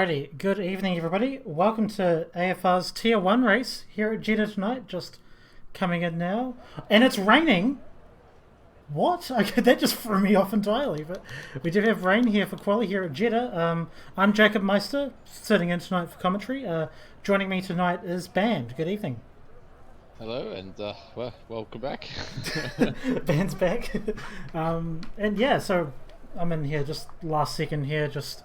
Alrighty, good evening everybody. Welcome to AFR's Tier 1 race here at Jeddah tonight, just coming in now. And it's raining! What? Okay, that just threw me off entirely, but we do have rain here for quali here at Jeddah. I'm Jacob Meister, sitting in tonight for commentary. Joining me tonight is Band. Good evening. Hello, and well, welcome back. Band's back. And yeah, so I'm in here just last second here, just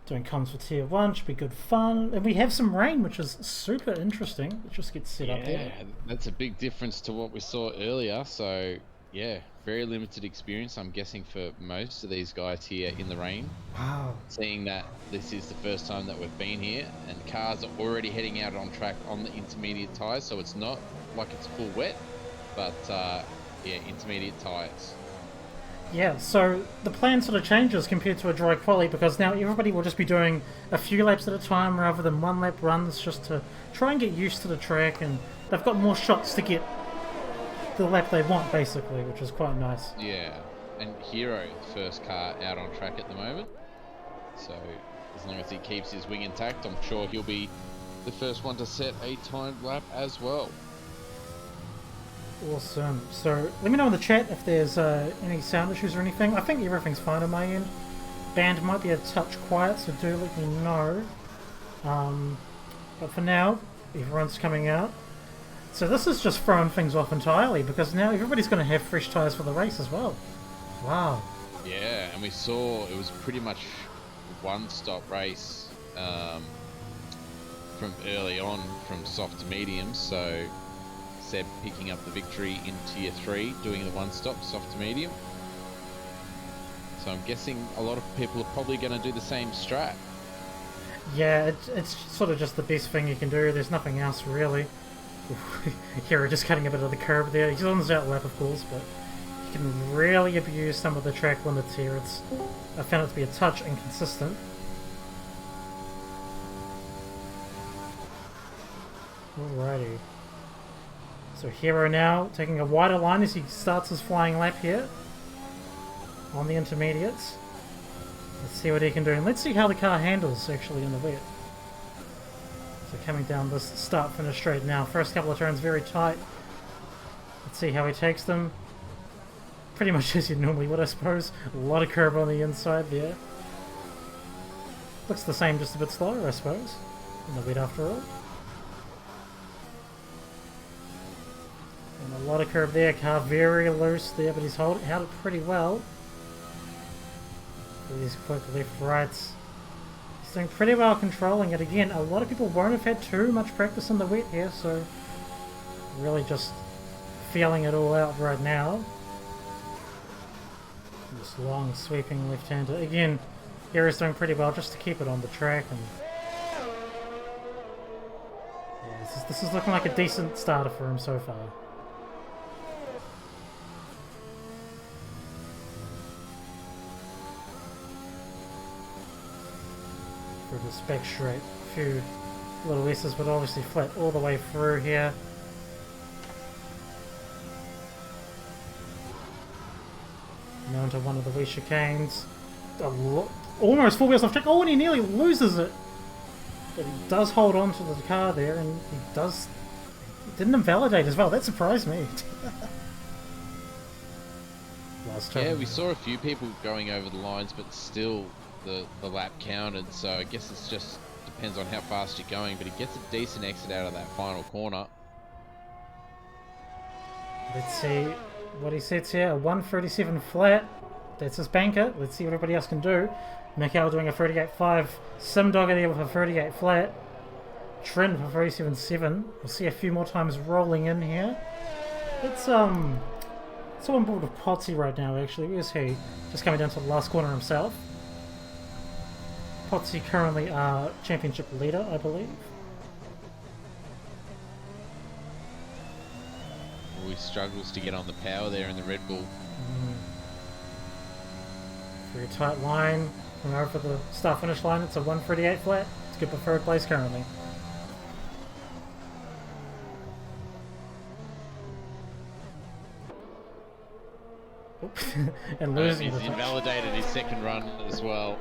doing comms for Tier 1, should be good fun. And we have some rain, which is super interesting. Let's just get set up there. Yeah, that's a big difference to what we saw earlier. So, yeah, very limited experience, I'm guessing, for most of these guys here in the rain. Wow. Seeing that this is the first time that we've been here, and cars are already heading out on track on the intermediate tyres, so it's not like it's full wet, but yeah, intermediate tyres. Yeah, so the plan sort of changes compared to a dry quali because now everybody will just be doing a few laps at a time rather than one lap runs, just to try and get used to the track, and they've got more shots to get the lap they want basically, which is quite nice. Yeah, and Hero, first car out on track at the moment, so as long as he keeps his wing intact, I'm sure he'll be the first one to set a timed lap as well. Awesome. So let me know in the chat if there's any sound issues or anything. I think everything's fine on my end. Band might be a touch quiet, so do let me know. But for now, everyone's coming out. So this is just throwing things off entirely because now everybody's going to have fresh tyres for the race as well. Wow. Yeah, and we saw it was pretty much one-stop race from early on, from soft to medium, so Seb picking up the victory in Tier 3, doing the one-stop, soft to medium. So I'm guessing a lot of people are probably going to do the same strat. Yeah, it's sort of just the best thing you can do. There's nothing else really. Here, just cutting a bit of the curb there. He's on his out lap, of course, but you can really abuse some of the track limits here. I found it to be a touch inconsistent. Alrighty. So Hero now taking a wider line as he starts his flying lap here on the intermediates. Let's see what he can do, and let's see how the car handles actually in the wet. So coming down this start-finish straight now. First couple of turns very tight. Let's see how he takes them. Pretty much as you normally would, I suppose. A lot of curb on the inside there. Looks the same, just a bit slower, I suppose. In the wet after all. And a lot of curb there. Car very loose there, but he's held it pretty well. These quick left rights. He's doing pretty well controlling it. Again, a lot of people won't have had too much practice in the wet here, so really just feeling it all out right now. This long sweeping left-hander. Again, here he's doing pretty well just to keep it on the track. And yeah, this is looking like a decent starter for him so far. Through the spec straight, a few little S's, but obviously flat all the way through here. Now into one of the wee chicanes. Almost four wheels off track. Oh, and he nearly loses it. But he does hold on to the car there, and he didn't invalidate as well. That surprised me. Last turn. Yeah, we saw a few people going over the lines, but still the lap counted, so I guess it's just depends on how fast you're going, but he gets a decent exit out of that final corner. Let's see what he sets here. A 137 flat. That's his banker. Let's see what everybody else can do. Mikhail doing a 38.5. Simdogger there with a 38 flat. Trent for 37.7. We'll see a few more times rolling in here. It's so on board with Potsy right now actually. Where's he? Just coming down to the last corner himself. Potsy currently championship leader, I believe. He struggles to get on the power there in the Red Bull. Very tight line. Coming over the start-finish line, it's a 138 flat. It's good for third place currently. And losing He's invalidated his second run as well.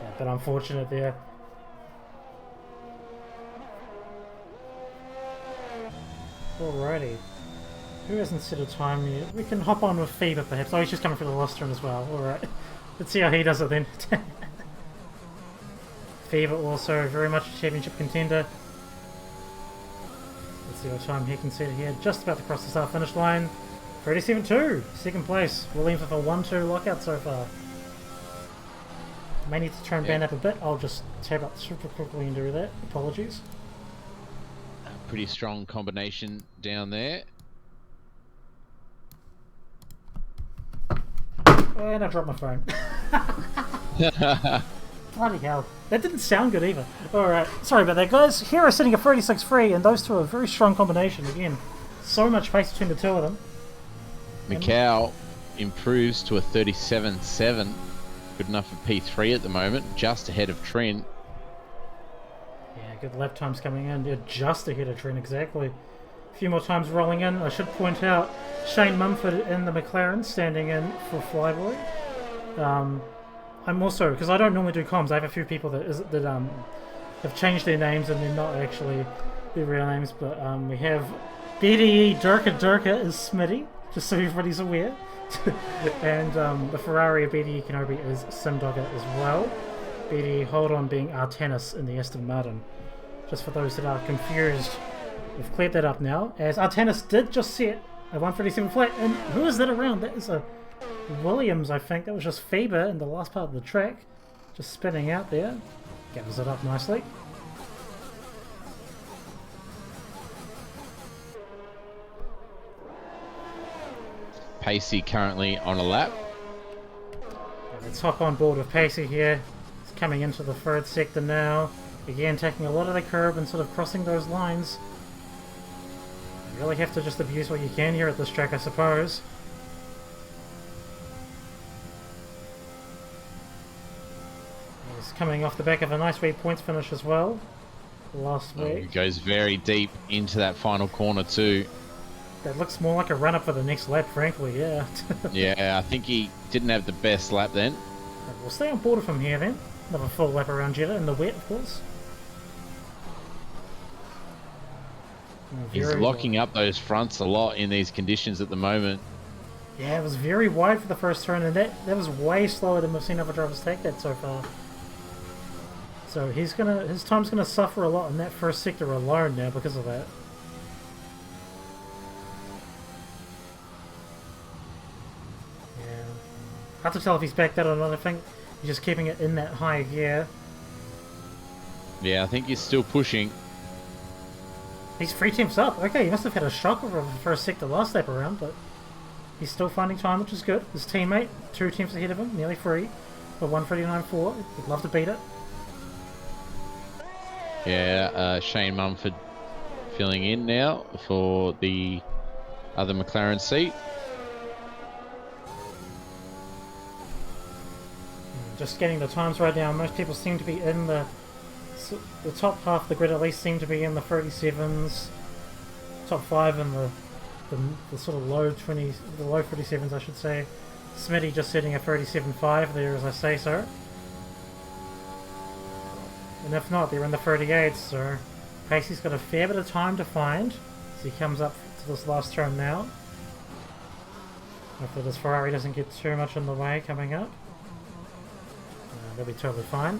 Yeah, but unfortunate there. Alrighty. Who hasn't set a time yet? We can hop on with Fever perhaps. Oh, he's just coming for the lost turn as well. Alright. Let's see how he does it then. Fever also very much a championship contender. Let's see what time he can set here. Just about to cross the start finish line. 37-2, second place. Williams with a 1-2 lockout so far. May need to try and band up a bit. I'll just tab up super quickly and do that. Apologies. A pretty strong combination down there. And I dropped my phone. Bloody hell. That didn't sound good either. Alright, sorry about that guys. Hero sitting at 36-3 and those two are a very strong combination. Again, so much pace between the two of them. Macau improves to a 37.7. Good enough for P3 at the moment, just ahead of Trent. Yeah, good lap times coming in. They're just ahead of Trent, exactly. A few more times rolling in. I should point out Shane Mumford in the McLaren standing in for Flyboy. I'm also, because I don't normally do comms, I have a few people that have changed their names and they're not actually their real names, but we have BDE Durka is Smitty, just so everybody's aware. And the Ferrari of BDE Kenobi is Simdogger as well. BDE Hold On being Artanis in the Aston Martin. Just for those that are confused, we've cleared that up now, as Artanis did just set a 137 flat, and who is that around? That is a Williams, I think. That was just Faber in the last part of the track, just spinning out there. Gathers it up nicely. Pacey currently on a lap. Let's hop on board with Pacey here. He's coming into the third sector now. Again, taking a lot of the curb and sort of crossing those lines. You really have to just abuse what you can here at this track, I suppose. He's coming off the back of a nice wee points finish as well. Last week. He goes very deep into that final corner too. That looks more like a run-up for the next lap, frankly, yeah. Yeah, I think he didn't have the best lap then. We'll stay on board from here then. Another full lap around Jeddah in the wet, of course. He's locking up those fronts a lot in these conditions at the moment. Yeah, it was very wide for the first turn, and that was way slower than we've seen other drivers take that so far. So his time's gonna suffer a lot in that first sector alone now because of that. Yeah, hard to tell if he's backed out or not. I think he's just keeping it in that high gear. Yeah, I think he's still pushing. He's 3 tenths up. Okay, he must have had a shock over the first sector last lap around, but he's still finding time, which is good. His teammate, 2 tenths ahead of him, nearly 3, for 1:39.4. He'd love to beat it. Yeah, Shane Mumford filling in now for the other McLaren seat. Just getting the times right now. Most people seem to be in the top half of the grid, at least seem to be in the 37s. Top 5 in the sort of low 20s, the low 37s, I should say. Smitty just setting a 37.5 there, as I say so. And if not, they're in the 38s, so Pacey's got a fair bit of time to find as he comes up to this last turn now. Hopefully this Ferrari doesn't get too much in the way coming up. They'll be totally fine.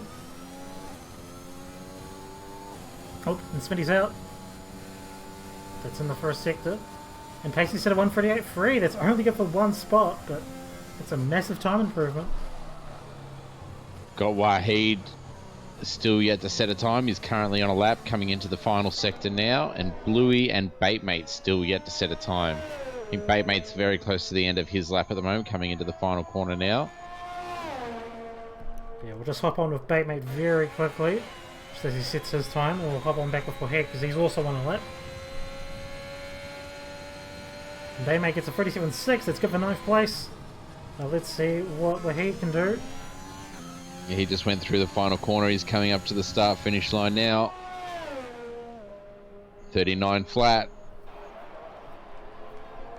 Oh, and Smitty's out. That's in the first sector. And Pacey set a 1:38.3. That's only good for one spot, but it's a massive time improvement. Got Wahid still yet to set a time. He's currently on a lap coming into the final sector now. And Bluey and Batemate still yet to set a time. I think Batemate's very close to the end of his lap at the moment, coming into the final corner now. Yeah, we'll just hop on with Batemate very quickly. Just as he sets his time, we'll hop on back with Wahid because he's also on a lap. And Batemate gets a 37.6, that's good for 9th place. Now let's see what Wahid can do. Yeah, he just went through the final corner. He's coming up to the start-finish line now. 39 flat.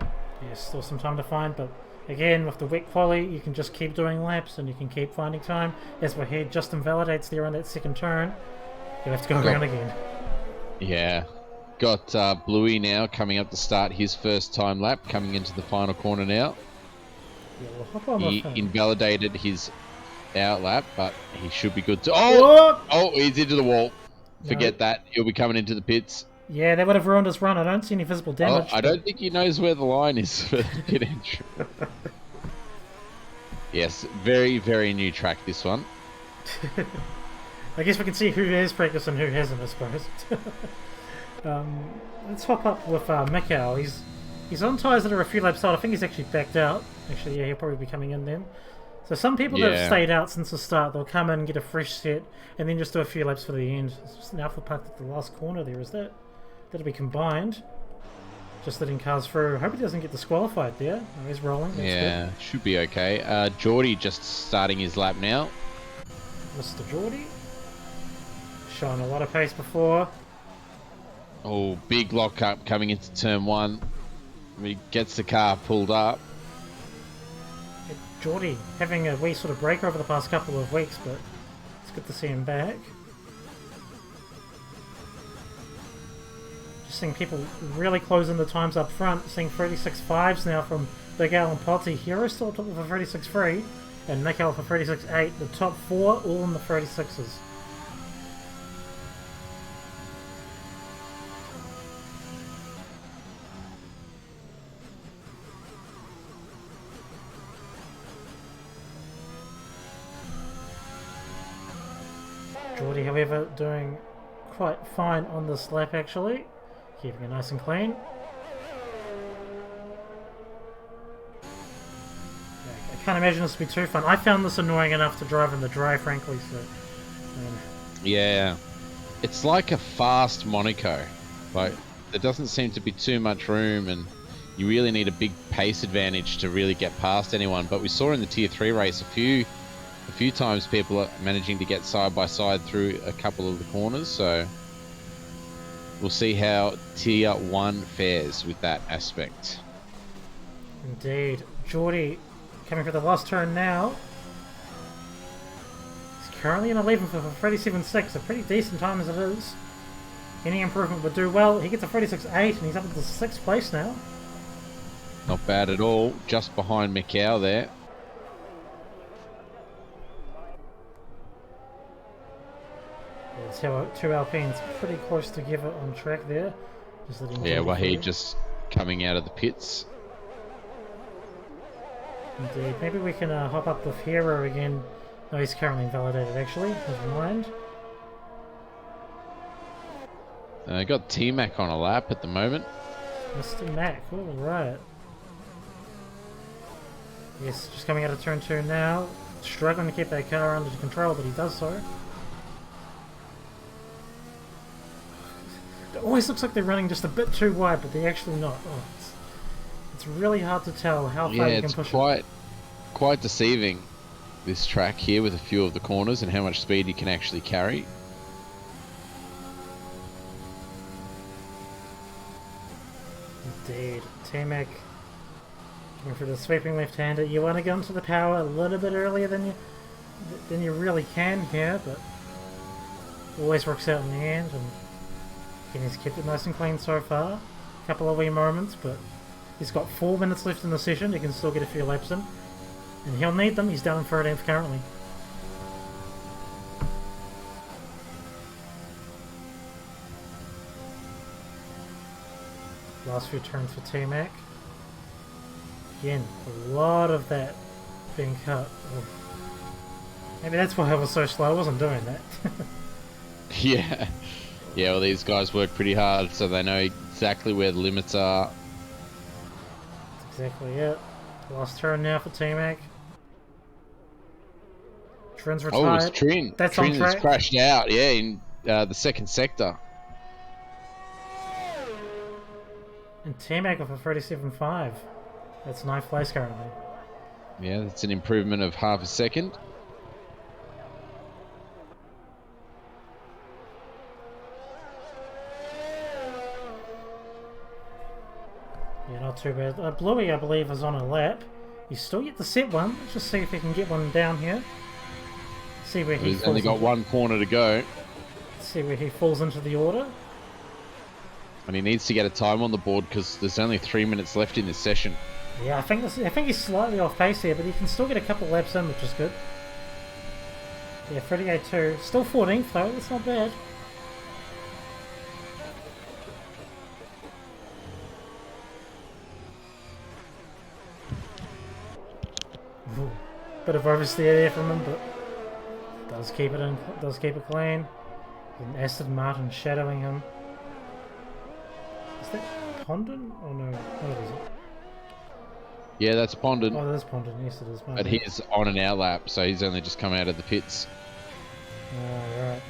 Yeah, still some time to find, but again, with the wet quali, you can just keep doing laps and you can keep finding time. As Wahid just invalidates there on that second turn, you'll have to go around again. Yeah. got Bluey now coming up to start his first time lap, coming into the final corner now. Yeah, we'll hop on He with him. invalidated his out lap, but he should be good to... Whoop! Oh, he's into the wall. No. Forget that. He'll be coming into the pits. Yeah, that would have ruined his run. I don't see any visible damage. I don't think he knows where the line is for the pit entry. Yes, very, very new track, this one. I guess we can see who has practiced and who hasn't, I suppose. Let's hop up with Mikhail. He's on tyres that are a few laps old. I think he's actually backed out. Actually, yeah, he'll probably be coming in then. So some people that have stayed out since the start, they'll come in, get a fresh set, and then just do a few laps for the end. It's an Alpha parked at the last corner there, is that? That'll be combined. Just letting cars through. I hope he doesn't get disqualified there. Oh, he's rolling. That's yeah, good. Should be okay. Geordie just starting his lap now. Mr. Geordie. Showing a lot of pace before. Oh, big lock up coming into turn one. He gets the car pulled up. Geordie having a wee sort of break over the past couple of weeks, but it's good to see him back. Just seeing people really closing the times up front, seeing 36.5s now from Big Al and Potty. Hero still up top with a 36.3, and Mikhail for 36.8. The top four all in the 36s. Geordie, however, doing quite fine on this lap actually. Keeping it nice and clean. I can't imagine this would be too fun. I found this annoying enough to drive in the dry, frankly, so... Yeah. It's like a fast Monaco. Like, there doesn't seem to be too much room, and you really need a big pace advantage to really get past anyone. But we saw in the Tier 3 race a few times people are managing to get side by side through a couple of the corners, so we'll see how Tier 1 fares with that aspect. Indeed. Geordie coming for the last turn now. He's currently in 11th with a 37.6, a pretty decent time as it is. Any improvement would do well. He gets a 36.8 and he's up into 6th place now. Not bad at all, just behind Mikhail there. Two Alpines pretty close together on track there. Yeah, Wahid just coming out of the pits. Indeed. Maybe we can hop up with Hero again. No, he's currently invalidated actually. Never mind. Got T-Mac on a lap at the moment. Mr. Mac, alright. Yes, just coming out of turn 2 now. Struggling to keep that car under control, but he does so. It always looks like they're running just a bit too wide, but they're actually not. Oh, it's really hard to tell how far you can push it. Quite deceiving, this track here with a few of the corners and how much speed you can actually carry. Indeed. T-Mac going for the sweeping left-hander. You want to go into the power a little bit earlier than you really can here, but always works out in the end. And he's kept it nice and clean so far. A couple of wee moments, but he's got 4 minutes left in the session. He can still get a few laps in. And he'll need them. He's down in 13th currently. Last few turns for T-Mac. Again, a lot of that being cut. Oh. Maybe that's why I was so slow. I wasn't doing that. Yeah. Yeah, well, these guys work pretty hard, so they know exactly where the limits are. That's exactly it. Last turn now for T-Mac. Trin's retired. Oh, it's Trin. That's Trin on track. has crashed out, yeah, in the second sector. And T-Mac with a 37.5. That's 9th place currently. Yeah, that's an improvement of half a second. Yeah, not too bad. Bluey, I believe, is on a lap. He's still yet to set one. Let's just see if he can get one down here. See where he He's only got one corner to go. See where he falls into the order. And he needs to get a time on the board because there's only 3 minutes left in this session. Yeah, I think he's slightly off pace here, but he can still get a couple of laps in, which is good. Yeah, 38.2. Still 14th though, that's not bad. Ooh, bit of oversteer there from him, but does keep it clean. An Aston Martin shadowing him. Is that Pondon? Oh no, what is it? Yeah, that's Pondon. Oh, that is Pondon, yes it is. But he's on an out lap, so he's only just come out of the pits. Oh, right.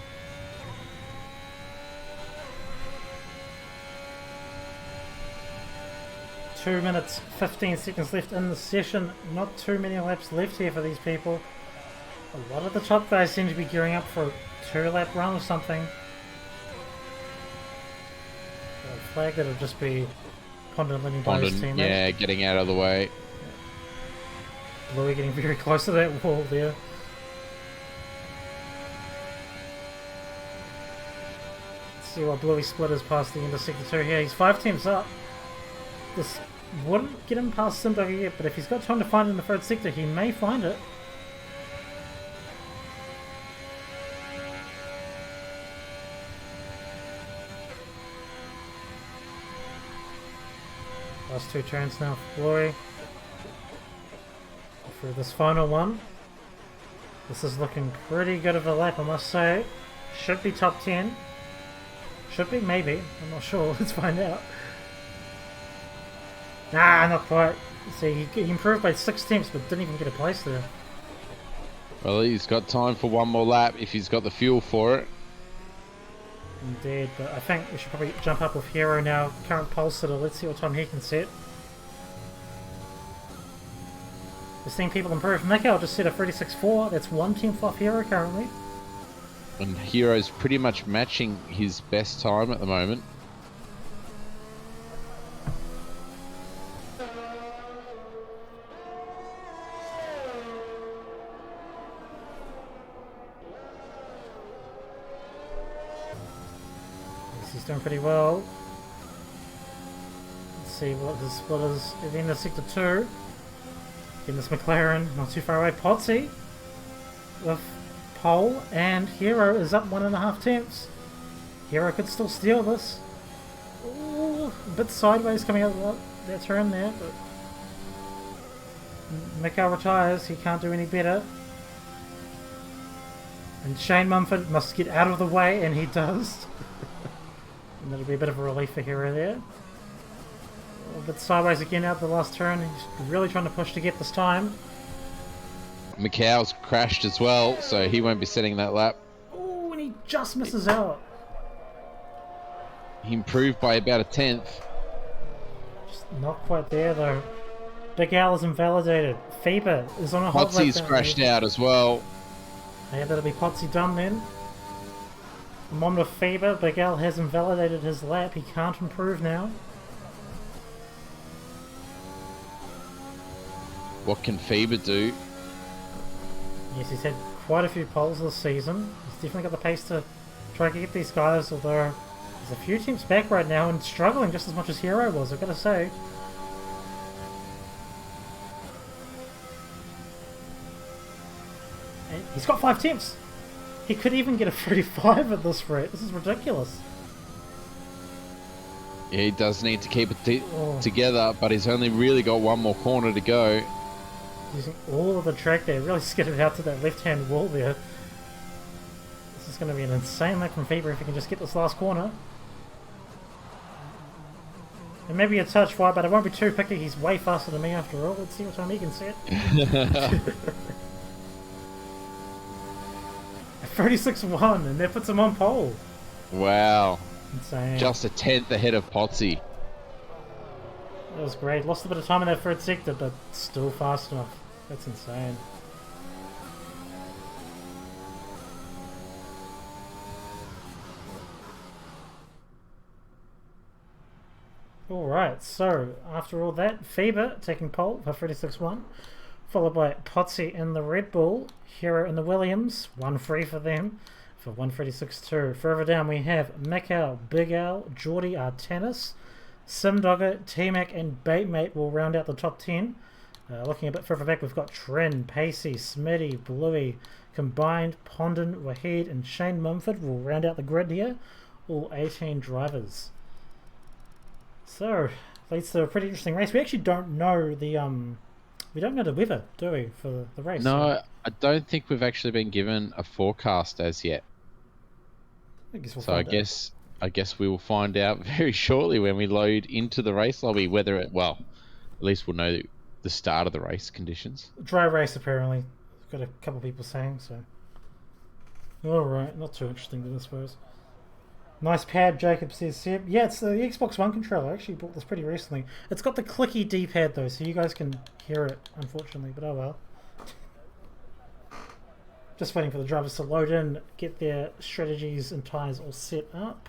Two minutes, 15 seconds left in the session. Not too many laps left here for these people. A lot of the top guys seem to be gearing up for a 2-lap run or something. A flag that'll just be Pondon leading by his teammate. Yeah, getting out of the way. Bluey getting very close to that wall there. Let's see what Bluey splitters past the end of Sector 2 here. He's 5 tenths up. This wouldn't get him past Simburger yet, but if he's got time to find it in the third sector, he may find it. Last 2 turns now for Bluey. For this final one. This is looking pretty good of a lap, I must say. Should be top 10. Should be, maybe. I'm not sure. Let's find out. Nah, not quite. See, he improved by 6 tenths, but didn't even get a place there. Well, he's got time for one more lap if he's got the fuel for it. Indeed, but I think we should probably jump up with Hero now. Current pole sitter. Let's see what time he can set. We're seeing people improve. Mikael just set a 36.4. That's 1 tenth off Hero currently. And Hero's pretty much matching his best time at the moment. He's doing pretty well. Let's see what his split is at the end of Sector 2. In this McLaren, not too far away. Potsy with pole, and Hero is up 1.5 tenths. Hero could still steal this. Ooh, a bit sideways coming out of that turn there, but Mikael retires. He can't do any better. And Shane Mumford must get out of the way, and he does. And that'll be a bit of a relief for Hero there. A bit sideways again out the last turn. He's really trying to push to get this time. Mikhail's crashed as well, so he won't be setting that lap. Oh, and he just misses out. He improved by about a tenth. Just not quite there though. Big Al is invalidated. Faber is on a hot lap. Potsy's crashed out as well. Yeah, that'll be Potsy done then. I'm on with Faber. Big Al has invalidated his lap. He can't improve now. What can Faber do? Yes, he's had quite a few poles this season. He's definitely got the pace to try to get these guys, although he's a few tenths back right now and struggling just as much as Hero was, I've got to say. And he's got 5 tenths! He could even get a 35 at this rate. This is ridiculous. Yeah, he does need to keep it together, but he's only really got one more corner to go. Using all of the track there, really skidded out to that left-hand wall there. This is going to be an insane lap from Faber if he can just get this last corner. And maybe a touch wide, but I won't be too picky. He's way faster than me after all. Let's see what time he can set. 36.1, and that puts him on pole. Wow. Insane. Just a tenth ahead of Potsy. That was great. Lost a bit of time in that third sector, but still fast enough. That's insane. Alright, so after all that, Faber taking pole for 36.1, followed by Potsy in the Red Bull, Hero in the Williams, 1-3 for them, for 136.2. Further down we have Mick Al, Big Al, Geordie Artanis, Simdogger, T-Mac and Baitmate will round out the top 10. Looking a bit further back, we've got Tren, Pacey, Smitty, Bluey, Combined, Pondon, Wahid and Shane Mumford will round out the grid here. All 18 drivers. So, leads to a pretty interesting race. We actually don't know the weather, do we, for the race? No, I don't think we've actually been given a forecast as yet. I guess we will find out very shortly when we load into the race lobby whether at least we'll know the start of the race conditions. Dry race apparently. Got a couple people saying so. Alright, not too interesting then I suppose. Nice pad, Jacob says Seb. Yeah, it's the Xbox One controller. I actually bought this pretty recently. It's got the clicky D-pad though, so you guys can hear it, unfortunately, but oh well. Just waiting for the drivers to load in, get their strategies and tyres all set up.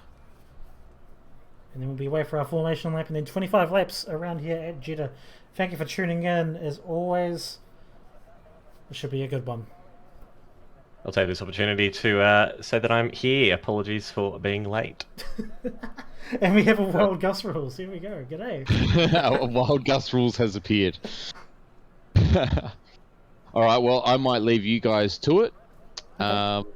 And then we'll be away for our formation lap and then 25 laps around here at Jeddah. Thank you for tuning in, as always. This should be a good one. I'll take this opportunity to say that I'm here. Apologies for being late. And we have a Wild Gus Rules. Here we go. G'day. A Wild Gus Rules has appeared. Alright, well, I might leave you guys to it. Okay.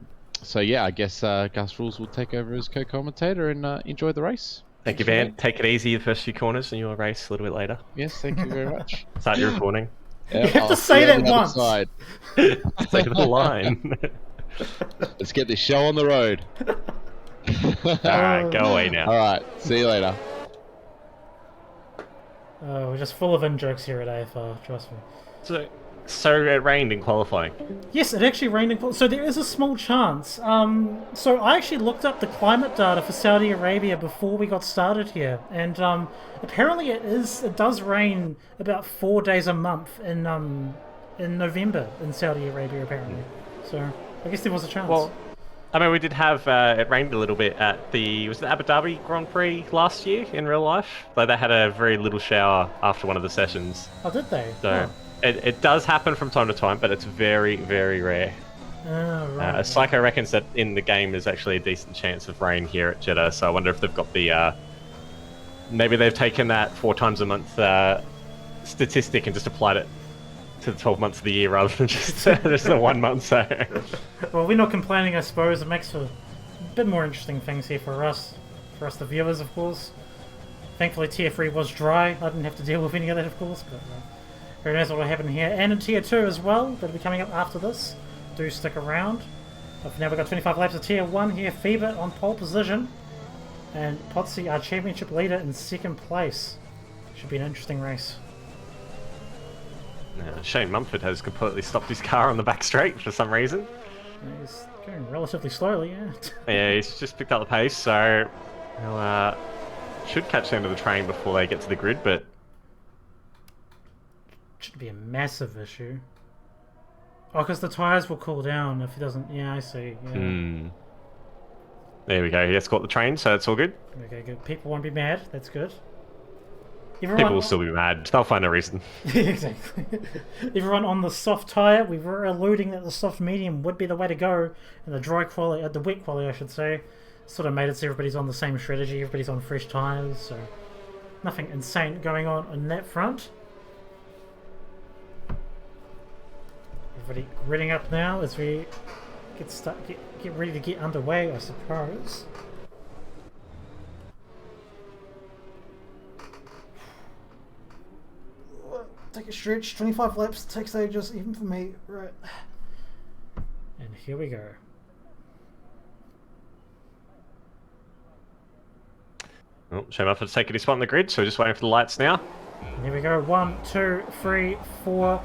So yeah, I guess Gus Rules will take over as co-commentator and enjoy the race. Thank you, Van. Take it easy the first few corners and you'll race a little bit later. Yes, thank you very much. Start your recording. You have to say that once. Say the line. Let's get this show on the road. Alright, go away now. Alright, see you later. We're just full of in-jokes here at AFR, trust me. So it rained in qualifying? Yes, it actually rained in qualifying. So there is a small chance. So I actually looked up the climate data for Saudi Arabia before we got started here. And apparently it does rain about 4 days a month in November in Saudi Arabia, apparently. So I guess there was a chance. Well, I mean, we did have, it rained a little bit at was it Abu Dhabi Grand Prix last year in real life? Like they had a very little shower after one of the sessions. Oh, did they? So it does happen from time to time, but it's very, very rare. Oh, right. Psycho reckons that in the game there's actually a decent chance of rain here at Jeddah, so I wonder if they've got the, maybe they've taken that 4 times a month statistic and just applied it to the 12 months of the year rather than just the 1 month. So, well, we're not complaining, I suppose. It makes for a bit more interesting things here for us the viewers, of course. Thankfully, Tier 3 was dry. I didn't have to deal with any of that, of course, but who knows what will happen here. And in Tier 2 as well, that'll be coming up after this. Do stick around. But for now, we've got 25 laps of Tier 1 here. Fever on pole position. And Potsy, our championship leader, in 2nd place. Should be an interesting race. Shane Mumford has completely stopped his car on the back straight for some reason. He's going relatively slowly, yeah. Yeah, he's just picked up the pace, so he'll should catch the end of the train before they get to the grid, but should be a massive issue. Oh, because the tyres will cool down if he doesn't... Yeah, I see. Yeah. There we go. He has caught the train, so it's all good. Okay, good. People won't be mad. That's good. People will still be mad. They'll find a reason. Exactly. Everyone on the soft tyre, we were alluding that the soft medium would be the way to go, and the dry quality, the wet quality, I should say, sort of made it so everybody's on the same strategy. Everybody's on fresh tyres, so nothing insane going on that front. Everybody gridding up now as we get ready to get underway, I suppose. Take a stretch, 25 laps, takes ages, even for me. Right. And here we go. Well, Shane Mumford's taking his spot on the grid, so we're just waiting for the lights now. And here we go. 1, 2, 3, 4,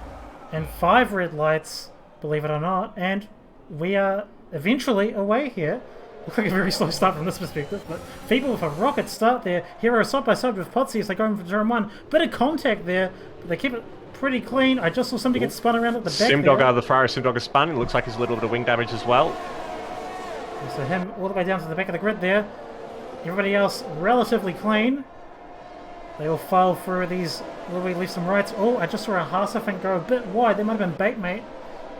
and 5 red lights, believe it or not. And we are eventually away here. Looks like a very slow start from this perspective, but Feeble with a rocket start there. Hero side by side with Potsy as they go in for turn 1. Bit of contact there, but they keep it pretty clean. I just saw somebody get spun around at the back. Simdogger, the Ferrari Simdogger spun. It looks like he's a little bit of wing damage as well. So him all the way down to the back of the grid there. Everybody else relatively clean. They all file through these little lefts and rights. Oh, I just saw a Haas, I think, go a bit wide. That might have been Baitmate.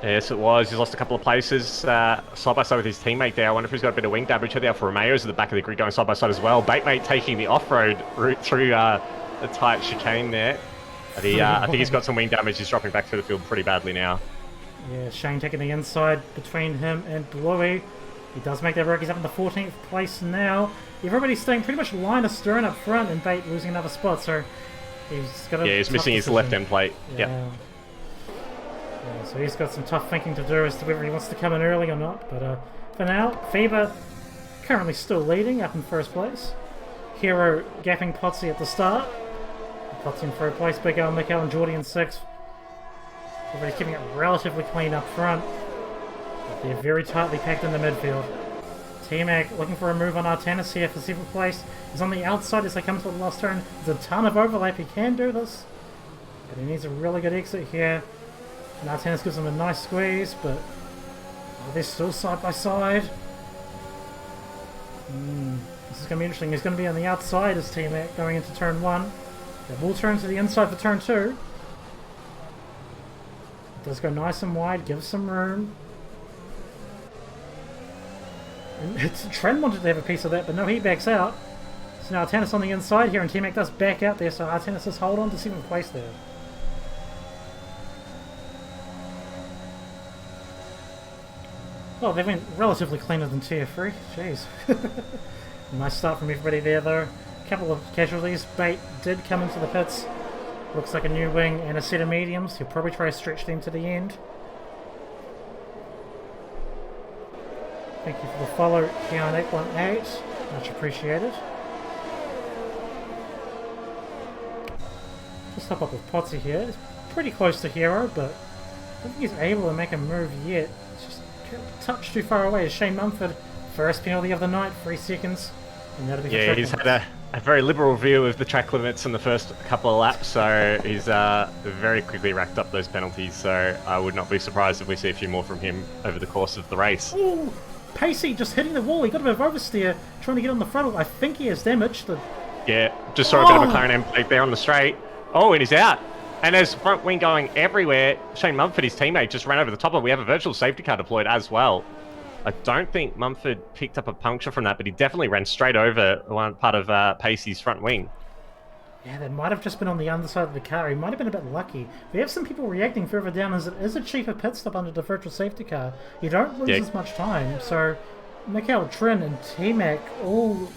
Yes, it was. He's lost a couple of places side by side with his teammate there. I wonder if he's got a bit of wing damage. The Alfa Romeo's at the back of the grid going side by side as well. Batemate taking the off-road route through the tight chicane there. But I think he's got some wing damage. He's dropping back through the field pretty badly now. Yeah, Shane taking the inside between him and Bluey. He does make that work. He's up in the 14th place now. Everybody's staying pretty much line astern up front, and Bate losing another spot, so he's got a he's missing his left-end plate. Yeah. Yep. Yeah, so he's got some tough thinking to do as to whether he wants to come in early or not. But for now, Fever currently still leading up in first place. Hero gapping Potsy at the start. Potsy in third place. Big Al, Mick Al, and Geordie in sixth. Everybody's keeping it relatively clean up front. But they're very tightly packed in the midfield. T-Mac looking for a move on Artanis here for 7th place. He's on the outside as they come to the last turn. There's a ton of overlap. He can do this. But he needs a really good exit here. And Artanis gives him a nice squeeze, but they're still side by side. This is going to be interesting. He's going to be on the outside as T-Mac going into turn 1. They will turn to the inside for turn 2. It does go nice and wide, gives some room. And Trent wanted to have a piece of that, but no, he backs out. So now Artanis on the inside here, and T-Mac does back out there, so Artanis does hold on to 7th place there. Well, they went relatively cleaner than Tier 3. Jeez. Nice start from everybody there, though. A couple of casualties. Bate did come into the pits. Looks like a new wing and a set of mediums. He'll probably try to stretch them to the end. Thank you for the follow here on 818. Much appreciated. Just hop up with Potsy here. It's pretty close to Hero, but I don't think he's able to make a move yet. It's just a touch too far away. Shane Mumford, first penalty of the night, 3 seconds. And that'll be He's had a very liberal view of the track limits in the first couple of laps, so he's very quickly racked up those penalties, so I would not be surprised if we see a few more from him over the course of the race. Ooh, Pacey just hitting the wall. He got a bit of oversteer trying to get on the throttle. I think he has damage. Yeah, just saw a bit of a McLaren M there on the straight. Oh, and he's out. And there's front wing going everywhere. Shane Mumford, his teammate, just ran over the top of him. We have a virtual safety car deployed as well. I don't think Mumford picked up a puncture from that, but he definitely ran straight over one part of Pacey's front wing. Yeah, that might have just been on the underside of the car. He might have been a bit lucky. We have some people reacting further down as it is a cheaper pit stop under the virtual safety car. You don't lose as much time. So, Mikhail, Trin, and T-Mac all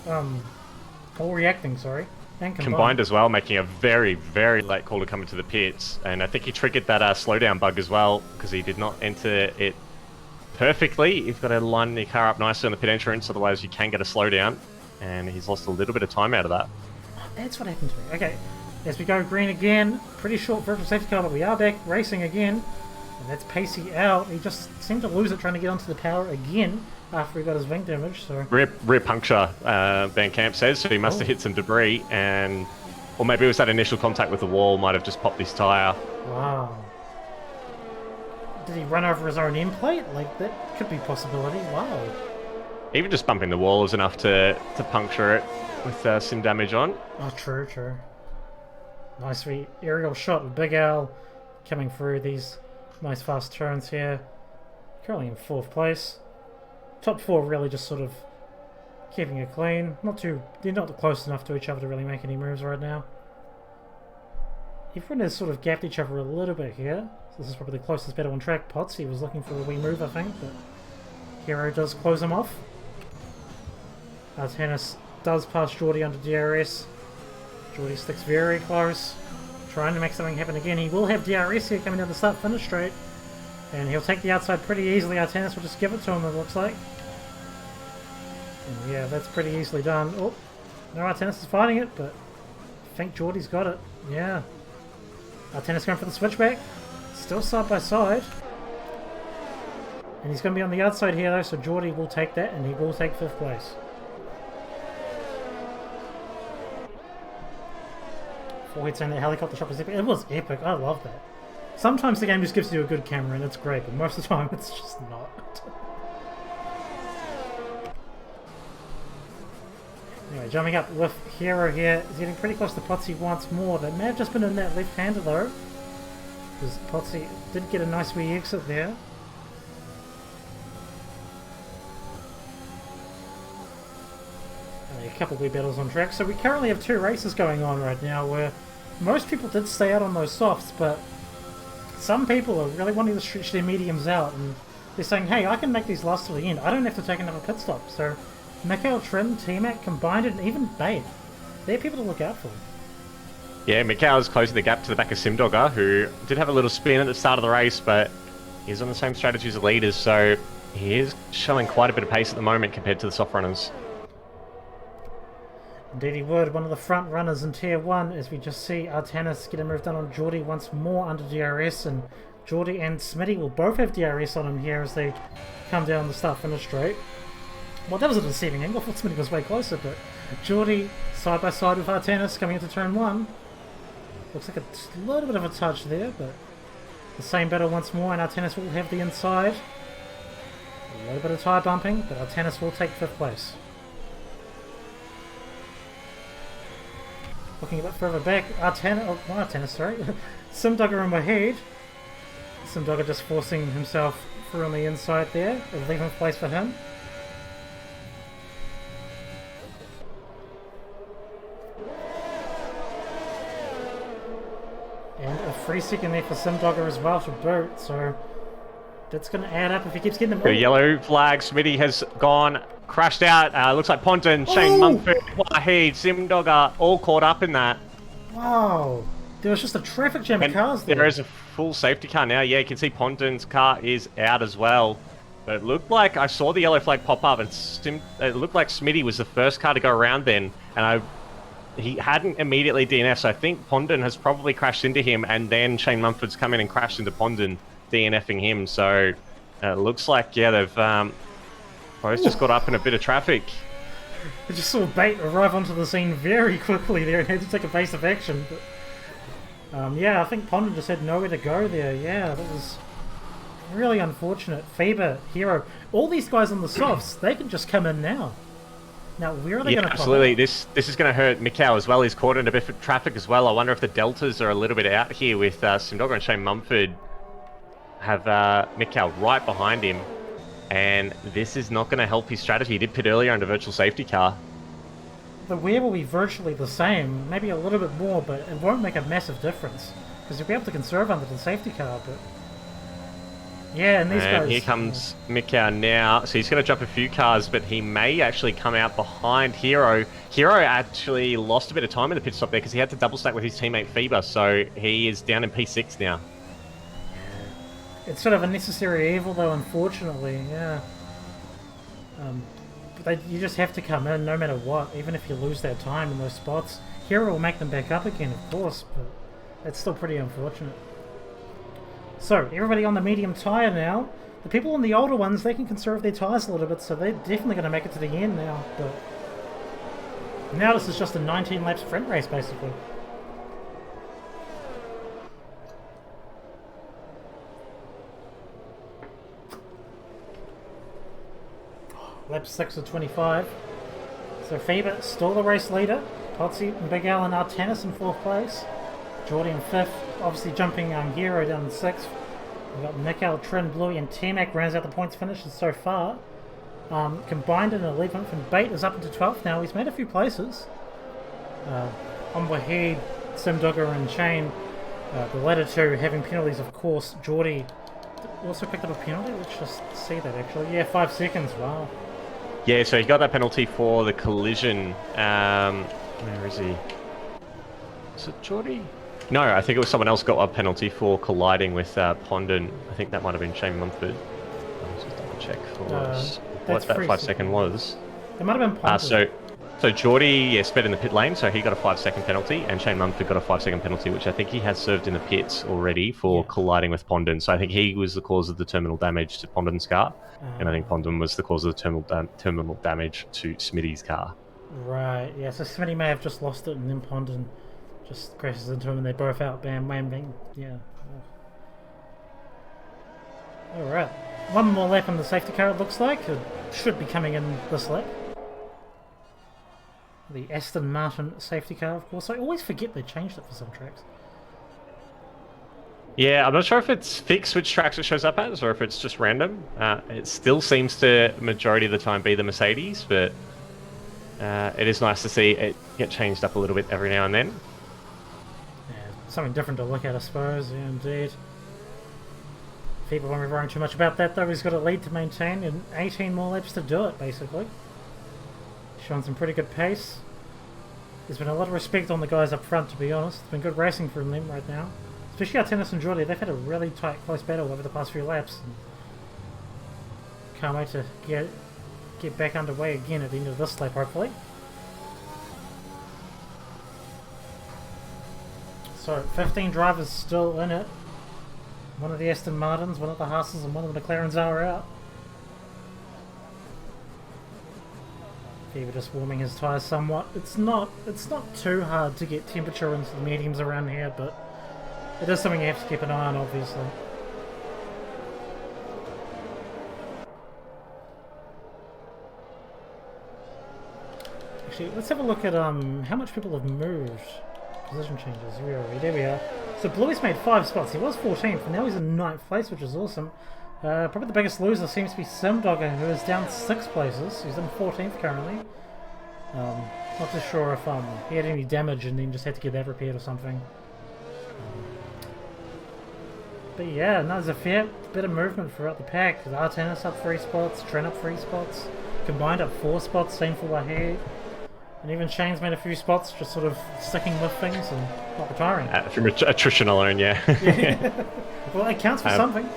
reacting, sorry. And combined as well, making a very, very late call to come into the pits. And I think he triggered that slowdown bug as well, because he did not enter it perfectly. You've got to line the car up nicely on the pit entrance, otherwise you can get a slowdown. And he's lost a little bit of time out of that. That's what happened to me. Okay, as we go green again, pretty short virtual safety car, but we are back racing again. And that's Pacey out. He just seemed to lose it trying to get onto the power again after he got his wing damage. So rear puncture, Van Camp says, so he must have hit some debris, and or maybe it was that initial contact with the wall might have just popped his tyre. Wow. Did he run over his own end plate? Like, that could be a possibility. Wow. Even just bumping the wall is enough to puncture it with some damage on. Oh, true. Nice aerial shot with Big Al coming through these nice fast turns here. Currently in 4th place. Top 4 really just sort of keeping it clean. They're not close enough to each other to really make any moves right now. Everyone has sort of gapped each other a little bit here. So this is probably the closest battle on track. Potsy was looking for a wee move, I think, but Hero does close him off. Artanis does pass Geordie under DRS. Geordie sticks very close, trying to make something happen again. He will have DRS here coming down the start-finish straight, and he'll take the outside pretty easily. Artanis will just give it to him, it looks like. And yeah, that's pretty easily done. Oh, no, Artanis is fighting it, but I think Geordie's got it. Yeah. Artanis going for the switchback. Still side by side. And he's going to be on the outside here, though, so Geordie will take that, and he will take 5th place. Before he'd saying that helicopter shot was epic. It was epic. I love that. Sometimes the game just gives you a good camera, and it's great, but most of the time it's just not. Anyway, jumping up with Hero here. He's getting pretty close to Potsy once more. That may have just been in that left-hander, though. Because Potsy did get a nice wee exit there. couple of wee battles on track. So we currently have 2 races going on right now where most people did stay out on those softs, but some people are really wanting to stretch their mediums out, and they're saying, hey, I can make these last till the end. I don't have to take another pit stop. So Mikhail, Trim, T-Mac, Combined, and even Bait, they're people to look out for. Yeah, Mikhail's closing the gap to the back of Simdogger, who did have a little spin at the start of the race, but he's on the same strategy as the leaders, so he is showing quite a bit of pace at the moment compared to the soft runners. Indeed he would, one of the front runners in Tier 1, as we just see Artanis get a move done on Geordie once more under DRS, and Geordie and Smitty will both have DRS on him here as they come down the start-finish straight. Well, that was a deceiving angle. I thought Smitty was way closer, but Geordie side by side with Artanis coming into turn 1. Looks like a little bit of a touch there, but the same battle once more, and Artanis will have the inside. A little bit of tyre bumping, but Artanis will take 5th place. Looking a bit further back, Artanis, sorry, Simdogger and Wahid. Simdogger just forcing himself through on the inside there, 11th place for him. And a free second there for Simdogger as well to boot, so that's going to add up if he keeps getting them. The yellow flag, Smitty has gone, crashed out. Looks like Ponton, Shane Mumford, Wahid, Simdogger, all caught up in that. Wow, there was just a traffic jam of cars there. There is a full safety car now. Yeah, you can see Ponton's car is out as well. But it looked like I saw the yellow flag pop up, and it looked like Smitty was the first car to go around then, and he hadn't immediately DNF'd, so I think Pondon has probably crashed into him, and then Shane Mumford's come in and crashed into Pondon, DNFing him. So it looks like, yeah, they've both just got up in a bit of traffic. I just saw Bait arrive onto the scene very quickly there and had to take evasive action. But, yeah, I think Pondon just had nowhere to go there. Yeah, that was really unfortunate. Faber, Hero, all these guys on the softs, they can just come in now. Now, where are they going to absolutely. This is going to hurt Mikhail as well. He's caught in a bit of traffic as well. I wonder if the deltas are a little bit out here with Simdogger and Shane Mumford have Mikhail right behind him. And this is not going to help his strategy. He did pit earlier under virtual safety car. The wear will be virtually the same, maybe a little bit more, but it won't make a massive difference. Because you'll be able to conserve under the safety car, but... Yeah, and these guys... Here comes Mikhail now. So he's going to jump a few cars, but he may actually come out behind Hero. Hero actually lost a bit of time in the pit stop there because he had to double stack with his teammate Faber, so he is down in P6 now. It's sort of a necessary evil, though, unfortunately, yeah. But you just have to come in no matter what, even if you lose that time in those spots. Hero will make them back up again, of course, but it's still pretty unfortunate. So, everybody on the medium tyre now. The people on the older ones, they can conserve their tyres a little bit, so they're definitely going to make it to the end now. But now this is just a 19 lap sprint race, basically. Lap 6 of 25. So Faber still the race leader. Potsy and Big Al and Artanis in 4th place. Geordie in 5th. Obviously jumping Hero down in 6th. We've got Mikhail, Trin, Bluey and T-Mac rounds out the points finishes so far. Combined in 11th, and Bait is up into 12th now. He's made a few places. On Wahid, Simdogger and Shane. The latter two having penalties, of course. Geordie also picked up a penalty. Let's just see that actually. Yeah, 5 seconds. Wow. Yeah, so he got that penalty for the collision. Where is he? Is it Geordie? No, I think it was someone else got a penalty for colliding with Pondon. I think that might have been Shane Mumford. Let's just double check for us what that 5 second was. It might have been Pondon. So Geordie, sped in the pit lane, so he got a 5 second penalty, and Shane Mumford got a 5 second penalty, which I think he has served in the pits already for colliding with Pondon. So I think he was the cause of the terminal damage to Pondon's car, and I think Pondon was the cause of the terminal damage to Smitty's car. Right, yeah, so Smitty may have just lost it, and then Pondon just crashes into him, and they're both out. Bam, wham, bang. Yeah. Alright. One more lap in the safety car, it looks like. It should be coming in this lap. The Aston Martin safety car, of course. I always forget they changed it for some tracks. Yeah, I'm not sure if it's fixed which tracks it shows up as, or if it's just random. It still seems to, majority of the time, be the Mercedes, but It is nice to see it get changed up a little bit every now and then. Yeah, something different to look at, I suppose. Yeah, indeed. People won't be worrying too much about that, though. He's got a lead to maintain and 18 more laps to do it, basically. Showing some pretty good pace. There's been a lot of respect on the guys up front, to be honest. It's been good racing from them right now. Especially Artenis and Jordi. They've had a really tight, close battle over the past few laps. Can't wait to get back underway again at the end of this lap, hopefully. So, 15 drivers still in it. One of the Aston Martins, one of the Haas's, and one of the McLarens are out. Fever just warming his tyres somewhat. It's not too hard to get temperature into the mediums around here, but it is something you have to keep an eye on, obviously. Actually, let's have a look at how much people have moved. Position changes. Where are we? There we are. So Bluey's made 5 spots. He was 14th, and now he's in 9th place, which is awesome. Probably the biggest loser seems to be Simdogger, who is down 6 places. He's in 14th currently. Not too sure if he had any damage and then just had to get that repaired or something. But yeah, no, there's a fair bit of movement throughout the pack. Artenis up 3 spots, Trent up 3 spots, combined up 4 spots, same for Wahid. And even Shane's made a few spots, just sort of sticking with things and not retiring. From attrition alone, yeah. Yeah. Well, it counts for something.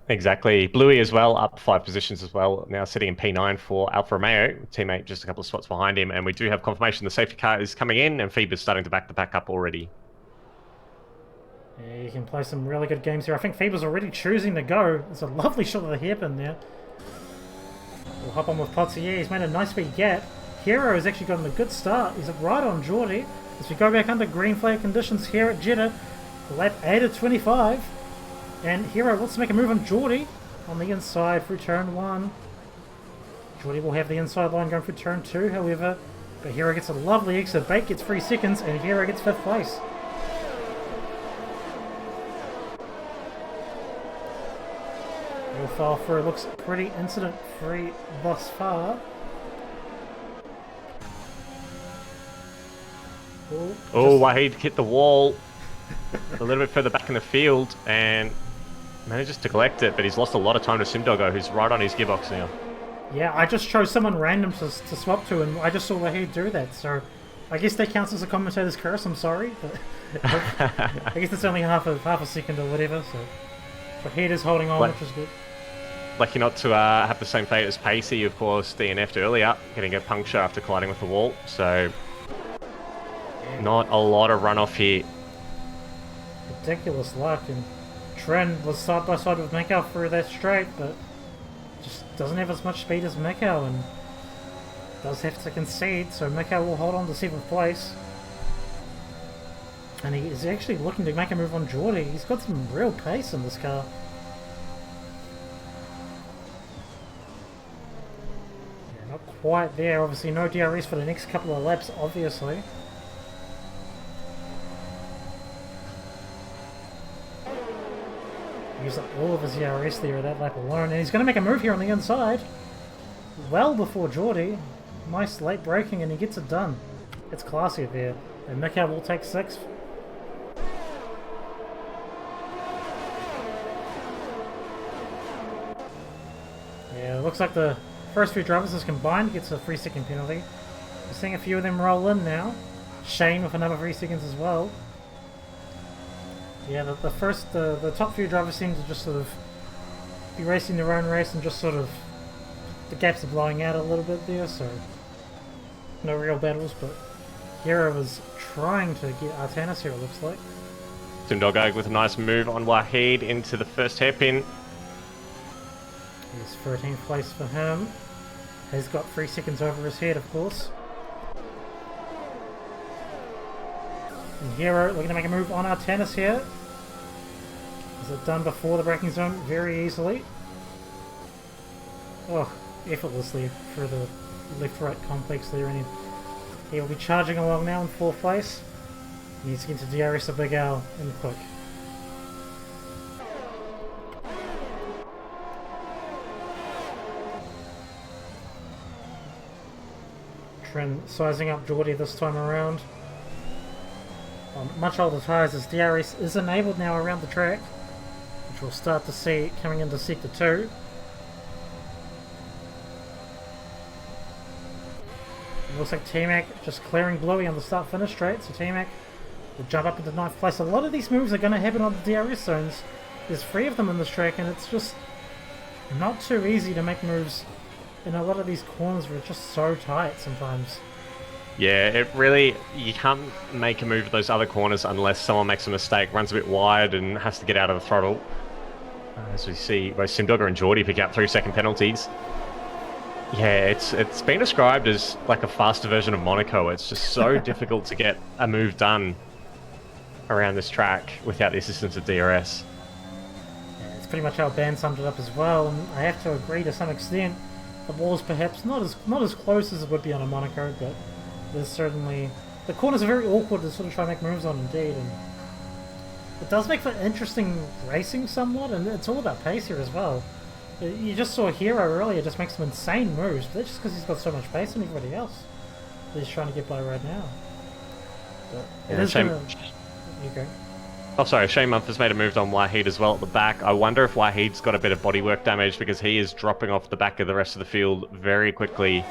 Exactly. Bluey as well, up 5 positions as well, now sitting in P9 for Alfa Romeo, teammate just a couple of spots behind him, and we do have confirmation the safety car is coming in, and Feber's starting to back the pack up already. Yeah, you can play some really good games here. I think Feber's already choosing to go. It's a lovely shot of the hairpin there. We'll hop on with Potsy. Yeah, he's made a nice big gap. Hero has actually gotten a good start. He's right on Jordi. As we go back under green flag conditions here at Jeddah, lap 8 of 25. And Hero wants to make a move on Jordi on the inside through turn 1. Jordi will have the inside line going through turn 2, however. But Hero gets a lovely exit. Bait gets 3 seconds, and Hero gets 5th place. Your file through looks pretty incident-free thus far. Oh, Wahid hit the wall a little bit further back in the field and manages to collect it, but he's lost a lot of time to Simdoggo, who's right on his gearbox now. Yeah, I just chose someone random to swap to, and I just saw Wahid do that, so I guess that counts as a commentator's curse, I'm sorry, but I guess it's only half a second or whatever, so Wahid is holding on, which is good. Lucky not to have the same fate as Pacey, of course, DNF'd earlier, getting a puncture after colliding with the wall, so not a lot of runoff here. Ridiculous luck, and Tren was side by side with Mikau through that straight, but just doesn't have as much speed as Mikau and does have to concede, so Mikau will hold on to 7th place. And he is actually looking to make a move on Jordi. He's got some real pace in this car. Yeah, not quite there, obviously no DRS for the next couple of laps, obviously. Used up all of his ERS there at that lap alone, and he's going to make a move here on the inside. Well before Jordi. Nice late braking, and he gets it done. It's classy there. And Mikau will take 6th. Yeah, it looks like the first few drivers as combined gets a 3-second penalty. We're seeing a few of them roll in now. Shane with another 3 seconds as well. Yeah, the top few drivers seem to just sort of be racing their own race and just sort of the gaps are blowing out a little bit there, so no real battles, but Hero was trying to get Artenis here, it looks like. Simdoggo with a nice move on Wahid into the first hairpin. He's 13th place for him. Has got 3 seconds over his head, of course. And Hero looking to make a move on Artenis here. Is it done before the braking zone? Very easily. Oh, effortlessly through the left-right complex there, and he will be charging along now in 4th place. He needs to get to DRS a Big L in quick. Tren sizing up Geordie this time around. On much older tyres as DRS is enabled now around the track, which we'll start to see coming into Sector 2. It looks like T-Mac just clearing Bluey on the start-finish straight, so T-Mac will jump up into 9th place. A lot of these moves are going to happen on the DRS zones. There's 3 of them in this track, and it's just not too easy to make moves in a lot of these corners where it's just so tight sometimes. Yeah, it really, you can't make a move at those other corners unless someone makes a mistake, runs a bit wide and has to get out of the throttle. As we see both Simdogger and Geordie pick up 3-second penalties. Yeah, it's been described as like a faster version of Monaco. It's just so difficult to get a move done around this track without the assistance of DRS. Yeah, it's pretty much how Ben summed it up as well, and I have to agree to some extent. The wall's perhaps not as close as it would be on a Monaco, but there's certainly... The corners are very awkward to sort of try and make moves on indeed, and it does make for interesting racing somewhat, and it's all about pace here as well. You just saw Hero earlier just make some insane moves, but that's just because he's got so much pace on everybody else that he's trying to get by right now. But it is gonna... Okay. Oh, sorry, Shane Mumford's made a move on Wahid as well at the back. I wonder if Wahid's got a bit of bodywork damage because he is dropping off the back of the rest of the field very quickly.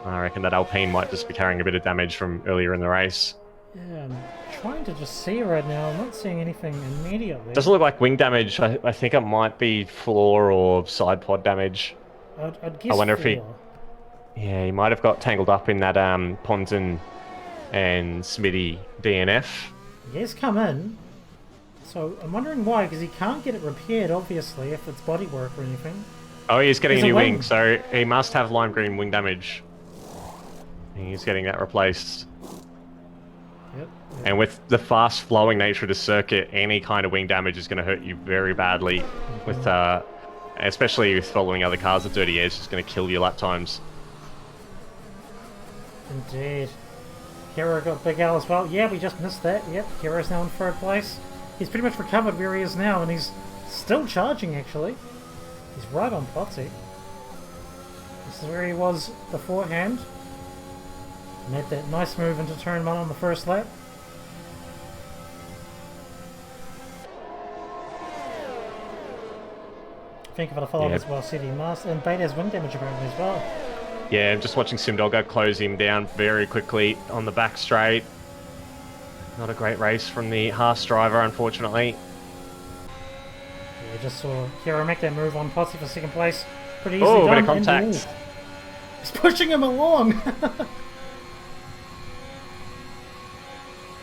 I reckon that Alpine might just be carrying a bit of damage from earlier in the race. Yeah, I'm trying to just see right now. I'm not seeing anything immediately. Doesn't look like wing damage. I think it might be floor or side pod damage. I'd guess I wonder floor. if he... Yeah, he might have got tangled up in that Ponton and Smitty DNF. He has come in, so I'm wondering why, because he can't get it repaired, obviously, if it's bodywork or anything. Oh, he's getting There's a new wing. wing, so he must have lime green wing damage. He's getting that replaced. Yep. And with the fast-flowing nature of the circuit, any kind of wing damage is going to hurt you very badly. With, especially with following other cars at dirty air, it's just going to kill your lap times. Indeed. Hero got Big Al as well. Yeah, we just missed that. Yep, Hero's now in 3rd place. He's pretty much recovered where he is now, and he's still charging, actually. He's right on Potsy. This is where he was beforehand. Made that nice move into turn 1 on the first lap. Think of it a follow-up as well, CD Master, and Bait has wing damage apparently as well. Yeah, I'm just watching Simdogger close him down very quickly on the back straight. Not a great race from the Haas driver, unfortunately. Yeah, just saw Hero make that move on Potsy for 2nd place. Pretty easy Oh, done. bit of contact. And, he's pushing him along!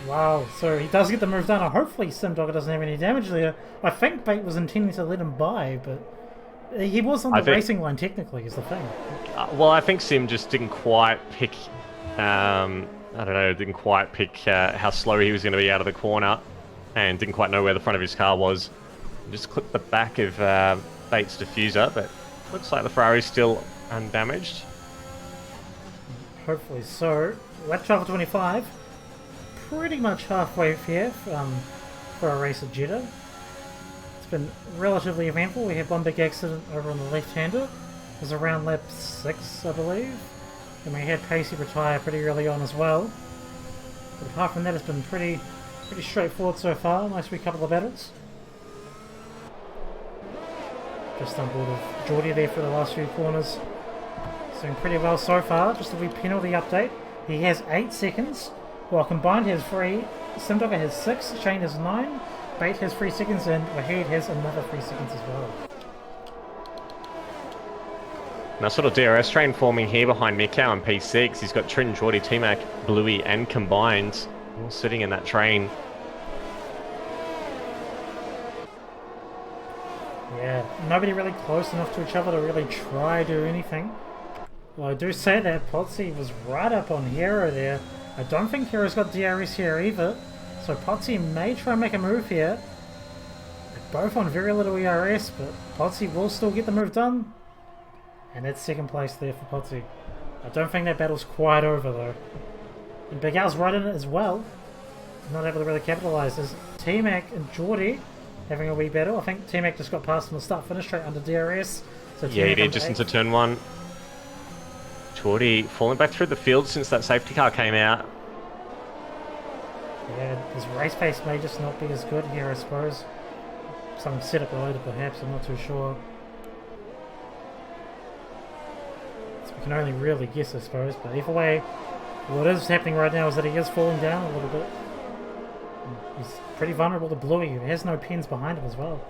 Wow, so he does get the move done. Hopefully Simdogger doesn't have any damage there. I think Bait was intending to let him by, but he was on the racing line technically, is the thing. Well, I think Sim just didn't quite pick... I don't know, didn't quite pick how slow he was going to be out of the corner and didn't quite know where the front of his car was. Just clipped the back of Bait's diffuser, but looks like the Ferrari's still undamaged. Hopefully so. Lap 12 for 25. Pretty much halfway here for a race at Jeddah. It's been relatively eventful. We had one big accident over on the left-hander. It was around lap 6, I believe. And we had Pacey retire pretty early on as well. But apart from that, it's been pretty straightforward so far. Nice wee couple of battles. Just on board with Geordie there for the last few corners. It's doing pretty well so far. Just a wee penalty update. He has 8 seconds. Well, combined has 3. Simdogger has 6. Shane has 9. Bait has 3 seconds, and Wahid has another 3 seconds as well. Now, sort of DRS train forming here behind Mikau and P6. He's got Trin, Geordie, T-Mac, Bluey, and Combined all sitting in that train. Yeah, nobody really close enough to each other to really try to do anything. Well, I do say that Potsy was right up on Hero there. I don't think Hero's got DRS here either, so Potsy may try and make a move here. They're both on very little ERS, but Potsy will still get the move done. And that's 2nd place there for Potsy. I don't think that battle's quite over though. And Big Al's right in it as well. Not able to really capitalise. There's T-Mac and Geordie having a wee battle. I think T-Mac just got past on the start-finish straight under DRS. So Yeah, he did just into turn 1. Geordie falling back through the field since that safety car came out. Yeah, his race pace may just not be as good here, I suppose. Something set up related, perhaps, I'm not too sure. So we can only really guess, I suppose, but either way, what is happening right now is that he is falling down a little bit. He's pretty vulnerable to Bluey, who has no pins behind him as well.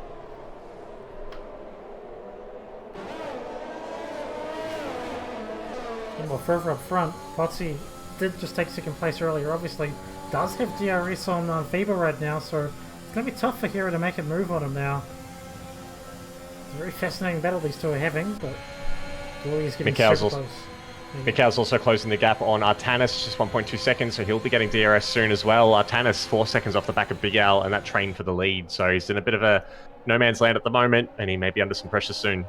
And well, further up front, Potsy did just take second place earlier, obviously. Does have DRS on Faber right now, so it's going to be tough for Hero to make a move on him now. It's a very fascinating battle these two are having, but Bluey is getting super close. Mikhail's also closing the gap on Artanis, just 1.2 seconds, so he'll be getting DRS soon as well. Artanis 4 seconds off the back of Big Al, and that train for the lead, so he's in a bit of a no man's land at the moment, and he may be under some pressure soon.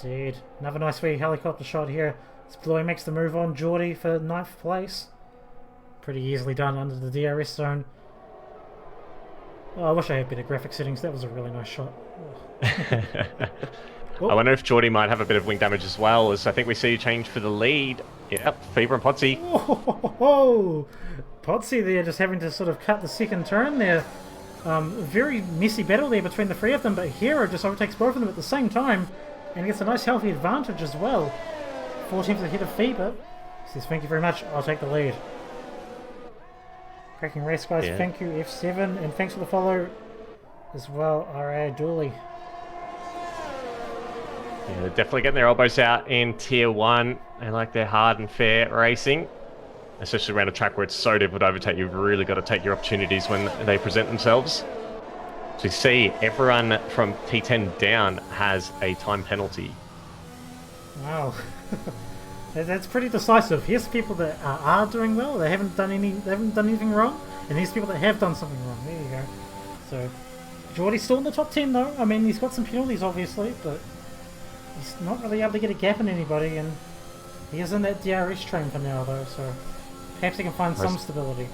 Indeed. Another nice wee helicopter shot here. As Bluey makes the move on Geordie for 9th place. Pretty easily done under the DRS zone. Oh, I wish I had better graphic settings. That was a really nice shot. Oh. I wonder if Geordie might have a bit of wing damage as well, as I think we see a change for the lead. Yep, Fever and Potsy. Oh, Potsy there just having to sort of cut the second turn there. Very messy battle there between the three of them, but Hero just overtakes both of them at the same time and gets a nice healthy advantage as well. 14th ahead of Fever. Says thank you very much, I'll take the lead. Cracking race, guys. Yeah. Thank you, F7, and thanks for the follow as well, RA Dooley. Yeah, they're definitely getting their elbows out in Tier 1. They like their hard and fair racing, especially around a track where it's so difficult to overtake. You've really got to take your opportunities when they present themselves. So you see, everyone from T10 down has a time penalty. Wow. That's pretty decisive. Here's people that are doing well. They haven't done anything wrong, and here's people that have done something wrong. There you go. So Geordie's still in the top 10 though. I mean, he's got some penalties obviously, but he's not really able to get a gap in anybody, and he is in that DRS train for now though. So perhaps he can find some stability.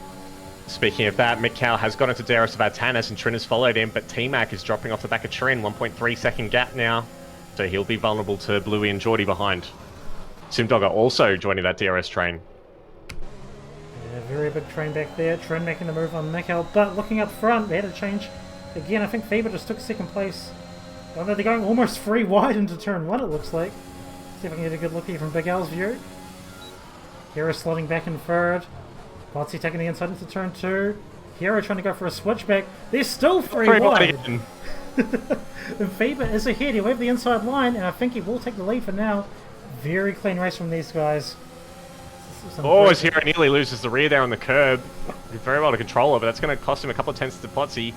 Speaking of that, Mikhail has gone into DRS of Artanis, and Trin has followed him, but T-Mac is dropping off the back of Trin. 1.3 second gap now, so he'll be vulnerable to Bluey and Geordie behind. Simdogger also joining that DRS train. Yeah, very big train back there. Trin making the move on Mikhail, but looking up front, they had a change. Again, I think Faber just took second place. Although they're going almost 3 wide into turn 1, it looks like. See if I can get a good look here from Big Al's view. Hero slotting back in third. Potsy taking the inside into turn 2. Hero trying to go for a switchback. They're still 3 wide. And Faber is ahead. He'll have the inside line, and I think he will take the lead for now. Very clean race from these guys. Oh, as Hero nearly loses the rear there on the curb. Did very well to control it, but that's going to cost him a couple of tenths to Potsy.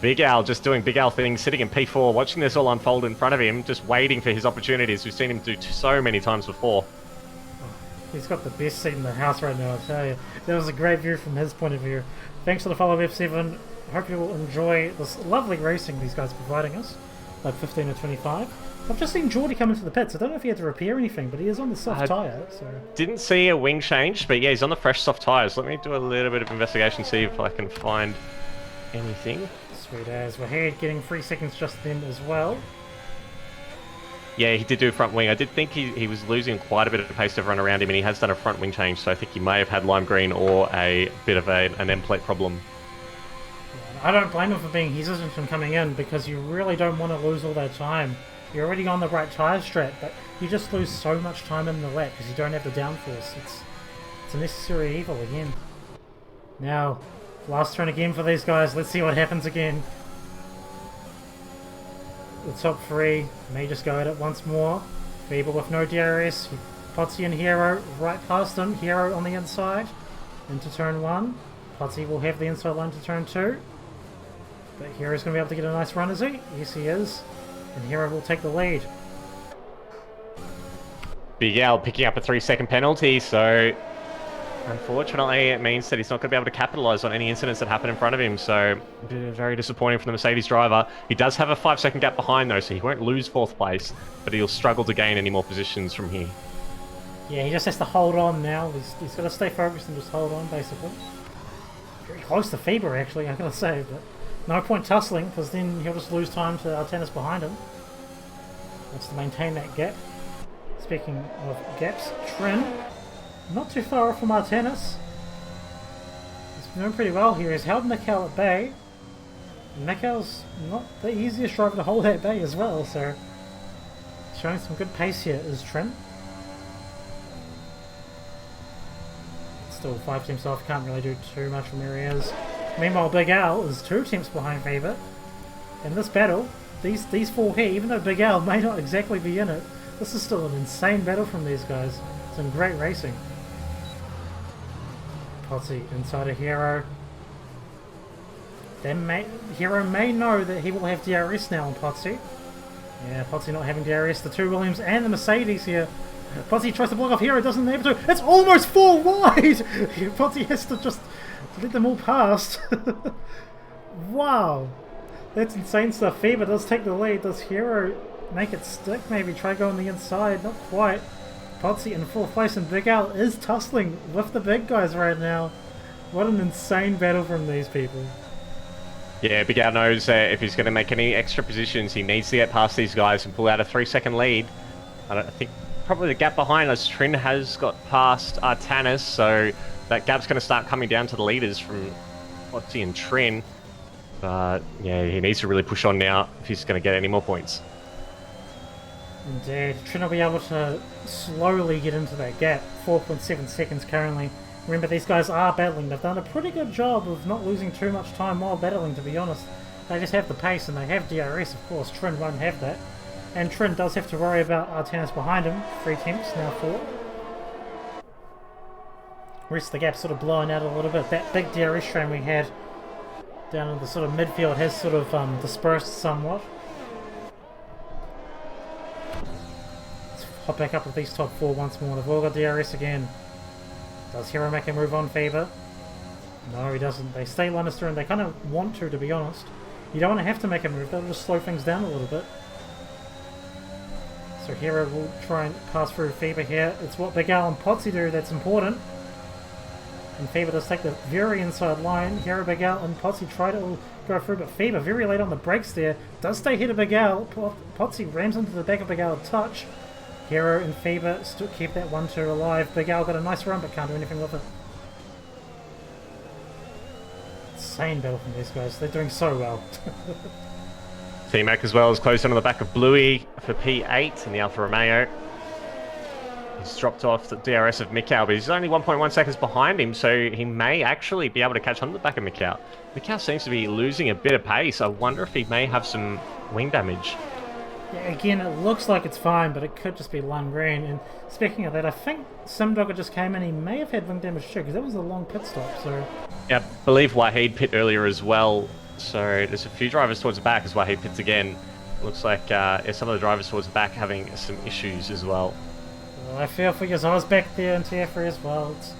Big Al just doing Big Al things, sitting in P4, watching this all unfold in front of him, just waiting for his opportunities. We've seen him do so many times before. He's got the best seat in the house right now, I tell you. That was a great view from his point of view. Thanks for the follow, F7. Hope you will enjoy this lovely racing these guys are providing us. Like 15 or 25. I've just seen Geordie come into the pits. I don't know if he had to repair anything, but he is on the soft tyre. So didn't see a wing change, but yeah, he's on the fresh soft tyres. Let me do a little bit of investigation, see if I can find anything. Sweet as. Wahid getting 3 seconds just then as well. Yeah, he did do front wing. I did think he was losing quite a bit of pace to everyone around him, and he has done a front wing change, so I think he may have had lime green or a bit of an end plate problem. I don't blame him for being hesitant from coming in, because you really don't want to lose all that time. You're already on the right tyre strat, but you just lose so much time in the lap because you don't have the downforce. It's a necessary evil again. Now, last turn again for these guys. Let's see what happens again. The top 3 may just go at it once more. Feeble with no DRS. Potsy and Hero right past him. Hero on the inside into turn 1. Potsy will have the inside line to turn 2. But Hero's going to be able to get a nice run, is he? Yes, he is. And Hero will take the lead. Big Al picking up a 3-second penalty, so unfortunately it means that he's not going to be able to capitalise on any incidents that happen in front of him, so very disappointing for the Mercedes driver. He does have a 5-second gap behind though, so he won't lose 4th place, but he'll struggle to gain any more positions from here. Yeah, he just has to hold on now. He's got to stay focused and just hold on, basically. Very close to Faber, actually, I'm going to say, but no point tussling, because then he'll just lose time to Artanis behind him. That's to maintain that gap. Speaking of gaps, Trin, not too far off from Artanis. He's been doing pretty well here. He's held Mikhail at bay. Mikhail's not the easiest driver to hold at bay as well, so showing some good pace here is Trin. Still 5 tenths off, can't really do too much from where he is. Meanwhile, Big Al is 2 tenths behind Faber. In this battle, these 4 here, even though Big Al may not exactly be in it, this is still an insane battle from these guys. Some great racing. Potsy inside a Hero. Hero may know that he will have DRS now on Potsy. Yeah, Potsy not having DRS, the 2 Williams and the Mercedes here. Potsy tries to block off Hero, doesn't able to. It's almost 4 wide! Potsy has to just let them all past. Wow! That's insane stuff. Fever does take the lead. Does Hero make it stick? Maybe try going the inside. Not quite. Potsy in 4th place, and Big Al is tussling with the big guys right now. What an insane battle from these people. Yeah, Big Al knows that if he's going to make any extra positions, he needs to get past these guys and pull out a 3-second lead. I think probably the gap behind us, Trin has got past Artanis, so that gap's going to start coming down to the leaders from Potsy and Trin. But yeah, he needs to really push on now if he's going to get any more points. Indeed, Trin will be able to slowly get into that gap. 4.7 seconds currently. Remember, these guys are battling. They've done a pretty good job of not losing too much time while battling, to be honest. They just have the pace and they have DRS, of course. Trin won't have that. And Trin does have to worry about Artanis behind him. 3 attempts, now 4. Rest of the gap sort of blowing out a little bit. That big DRS train we had down in the sort of midfield has sort of dispersed somewhat. Let's hop back up with these top 4 once more. They've all got DRS again. Does Hero make a move on Faber? No, he doesn't. They stay Lannister and they kind of want to be honest. You don't want to have to make a move, that'll just slow things down a little bit. So Hero will try and pass through Faber here. It's what Big Al and Potsy do that's important. And Faber does take the very inside line. Hero, Big Al and Potsy try to all go through, but Faber very late on the brakes there. Does stay ahead of Big Al. Potsy rams into the back of Big Al touch. Hero and Faber still keep that 1-2 alive. Big Al got a nice run but can't do anything with it. Insane battle from these guys. They're doing so well. T-Mac as well is close on the back of Bluey for P8 in the Alfa Romeo. He's dropped off the DRS of Mikhail, but he's only 1.1 seconds behind him, so he may actually be able to catch on to the back of Mikhail. Mikhail seems to be losing a bit of pace. I wonder if he may have some wing damage. Yeah, again, it looks like it's fine, but it could just be lung green. And speaking of that, I think Simdogger just came in. He may have had wing damage too, because that was a long pit stop. So yeah, I believe Wahid pit earlier as well. So there's a few drivers towards the back as Wahid pits again. Looks like some of the drivers towards the back having some issues as well. Well, I feel for you. I was back there in TF3 as well. It's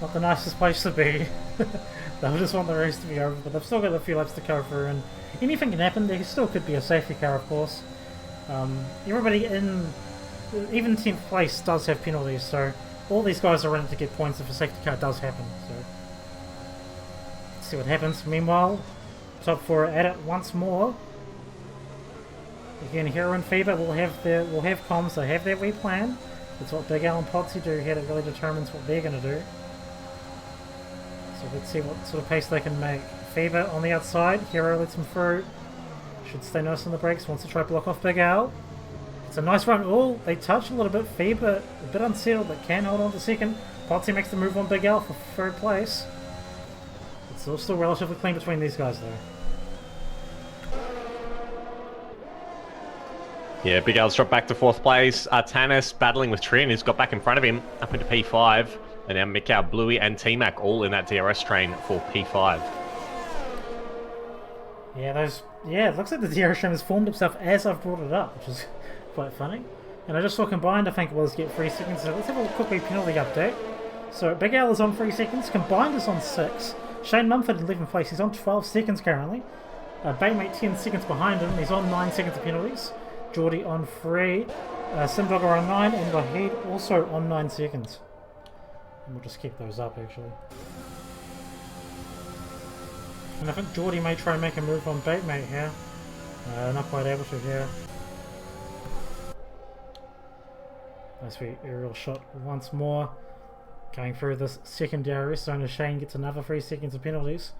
not the nicest place to be. They'll just want the race to be over, but they've still got a few laps to go through, and anything can happen. There still could be a safety car, of course. Everybody in even 10th place does have penalties, so all these guys are in it to get points if a safety car does happen. So let's see what happens. Meanwhile, top 4 are at it once more. Again, Hero and Fever will have comms. They have their wee plan. That's what Big Al and Potsy do here. That really determines what they're going to do. So let's see what sort of pace they can make. Fever on the outside. Hero lets him through. Should stay nice on the brakes. Wants to try to block off Big Al. It's a nice run. Oh, they touch a little bit. Fever a bit unsettled, but can hold on to second. Potsy makes the move on Big Al for 3rd place. It's all still relatively clean between these guys, though. Yeah, Big Al's dropped back to 4th place. Artanis battling with Trin, who's got back in front of him, up into P5. And now Mikhail, Bluey, and T-Mac all in that DRS train for P5. Yeah, it looks like the DRS train has formed itself as I've brought it up, which is quite funny. And I just saw combined, I think it was, get 3 seconds. So let's have a quick penalty update. So Big Al is on 3 seconds, combined is on 6. Shane Mumford in 11th place, he's on 12 seconds currently. Batemate 10 seconds behind him, he's on 9 seconds of penalties. Geordie on 3, Simdogger on 9, and Wahid also on 9 seconds. And we'll just keep those up actually. And I think Geordie may try and make a move on Batemate here. Not quite able to here. Nice sweet aerial shot once more. Going through this second DRS zone as Shane gets another 3 seconds of penalties.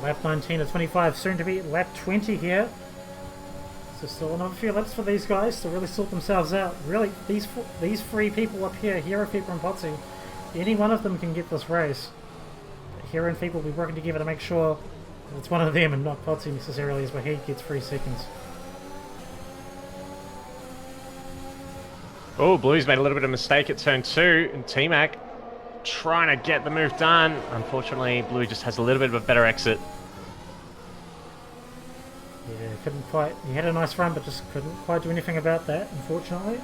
Lap 19 to 25, soon to be lap 20 here. So still another few laps for these guys to really sort themselves out. Really, these 3 people up here, Hero, Fever and Potsy, any one of them can get this race. Hero and Fever will be working together to make sure that it's one of them and not Potsy necessarily, as Wahid gets 3 seconds. Oh, Blue's made a little bit of a mistake at turn 2, and T-Mac trying to get the move done. Unfortunately, Blue just has a little bit of a better exit. Yeah, couldn't quite. He had a nice run, but just couldn't quite do anything about that, unfortunately.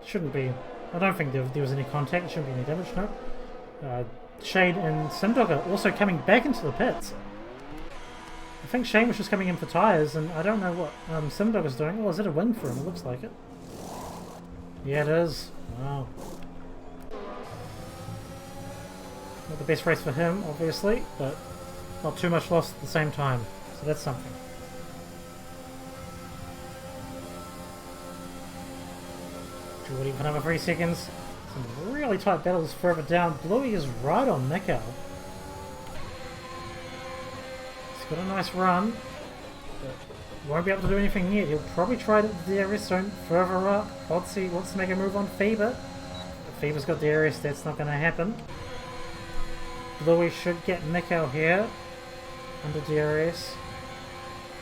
Shouldn't be. I don't think there was any contact. Shouldn't be any damage. No. Shane and Simdog are also coming back into the pits. I think Shane was just coming in for tyres, and I don't know what Simdog is doing. Oh, is it a win for him? It looks like it. Yeah, it is. Wow. Not the best race for him, obviously, but not too much loss at the same time. So that's something. Jordy for another 3 seconds. Some really tight battles further down. Bluey is right on Mikkel. He's got a nice run, but won't be able to do anything yet. He'll probably try to the DRS zone further up. Potsy wants to make a move on Fever. If Fever's got DRS, that's not going to happen. Bluey should get Mikkel here under DRS.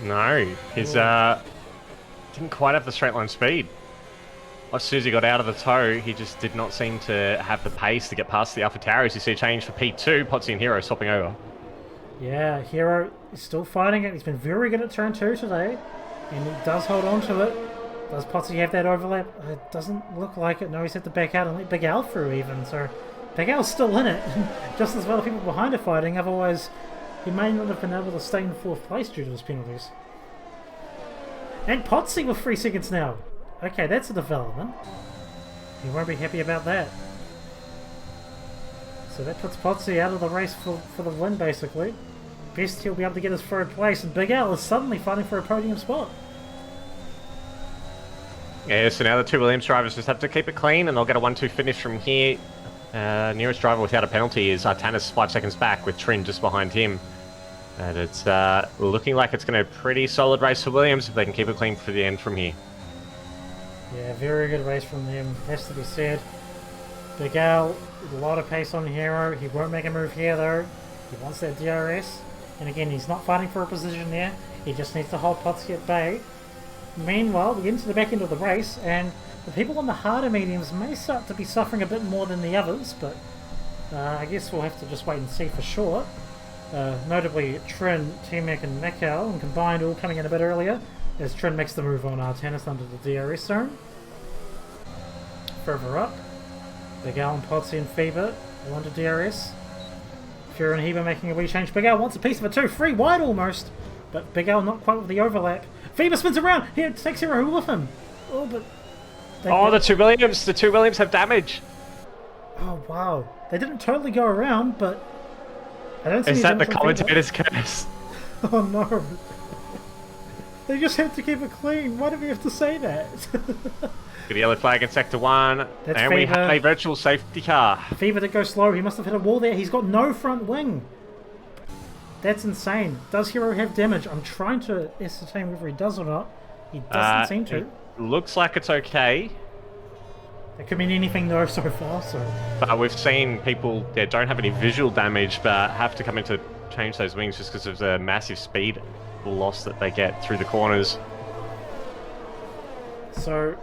No, he's didn't quite have the straight line speed. As soon as he got out of the toe, he just did not seem to have the pace to get past the Alpha Towers. You see a change for P2, Potsy and Hero swapping over. Yeah, Hero is still fighting it. He's been very good at turn 2 today, and he does hold on to it. Does Potsy have that overlap? It doesn't look like it. No, he's had to back out and let Big Al through even, so Big Al's still in it, just as well the people behind are fighting, otherwise he may not have been able to stay in 4th place due to his penalties. And Potsy with 3 seconds now. Okay, that's a development. He won't be happy about that. So that puts Potsy out of the race for the win, basically. Best he'll be able to get his 3rd place, and Big Al is suddenly fighting for a podium spot. Yeah, so now the 2 Williams drivers just have to keep it clean, and they'll get a 1-2 finish from here. Nearest driver without a penalty is Artanis 5 seconds back, with Trin just behind him. And it's looking like it's going to be a pretty solid race for Williams if they can keep it clean for the end from here. Yeah, very good race from them, has to be said. Big Al, a lot of pace on Hero. He won't make a move here though. He wants that DRS. And again, he's not fighting for a position there. He just needs to hold Potsy at bay. Meanwhile, we get into the back end of the race, and the people on the harder mediums may start to be suffering a bit more than the others, but I guess we'll have to just wait and see for sure. Notably, Trin, T-Mac and Mikkel, and combined all coming in a bit earlier, as Trin makes the move on Artanis under the DRS zone. Further up, Big Al and Potsy and Fever all under DRS. Fury and Heber making a wee change. Big Al wants a piece of it too, 3 wide almost, but Big Al not quite with the overlap. Fever spins around, here takes Hero with him. Oh, but... the 2 Williams have damage. Oh wow, they didn't totally go around, but I don't see. Is that the commentator's curse? Oh no. They just have to keep it clean. Why do we have to say that? Good yellow flag in sector 1. That's and Fever. We have a virtual safety car. Fever to go slow. He must have hit a wall there. He's got no front wing. That's insane. Does Hero have damage? I'm trying to ascertain whether he does or not. He doesn't seem to. It looks like it's okay. That could mean anything though so far. So. But we've seen people that don't have any visual damage but have to come in to change those wings just because of the massive speed loss that they get through the corners. So,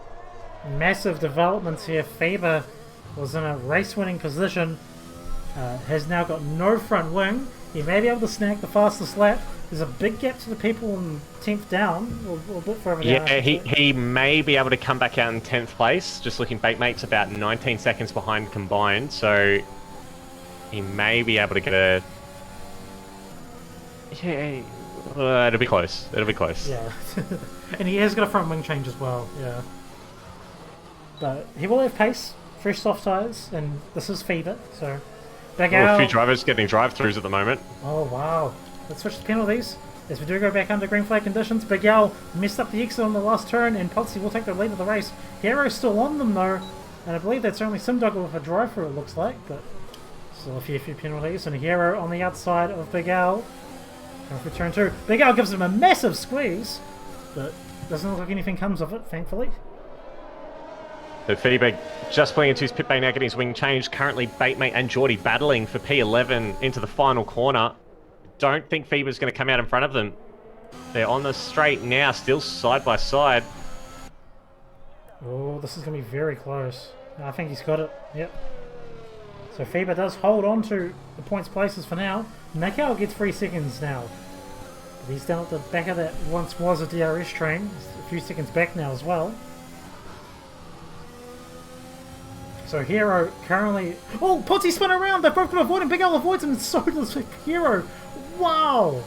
massive developments here. Faber was in a race-winning position, has now got no front wing. He may be able to snag the fastest lap. There's a big gap to the people in 10th down, or a bit further down. Yeah, he may be able to come back out in 10th place. Just looking, Baitmate's about 19 seconds behind combined, so he may be able to get a... Yeah, it'll be close. It'll be close. Yeah, and he has got a front wing change as well, yeah. But he will have pace, fresh soft tyres, and this is Fever, so... A few drivers getting drive-throughs at the moment. Oh, wow. Let's switch to penalties. As we do go back under green flag conditions, Big Al messed up the exit on the last turn, and Potsy will take the lead of the race. Hero's still on them though, and I believe that's only Simdogger with a drive-through it looks like, but still a few penalties. And Hero on the outside of Big Al. And for turn 2, Big Al gives him a massive squeeze, but doesn't look like anything comes of it, thankfully. So Feeber just pulling into his pit bay now, getting his wing changed. Currently, Batemate and Geordie battling for P11 into the final corner. Don't think Feeber's going to come out in front of them. They're on the straight now, still side by side. Oh, this is going to be very close. I think he's got it. Yep. So Feeber does hold on to the points places for now. Macau gets 3 seconds now. But he's down at the back of that once was a DRS train. He's a few seconds back now as well. So Hero currently... Oh, Potsy spun around! They've both got to avoid him! Big Al avoids him, and so does Hero! Wow!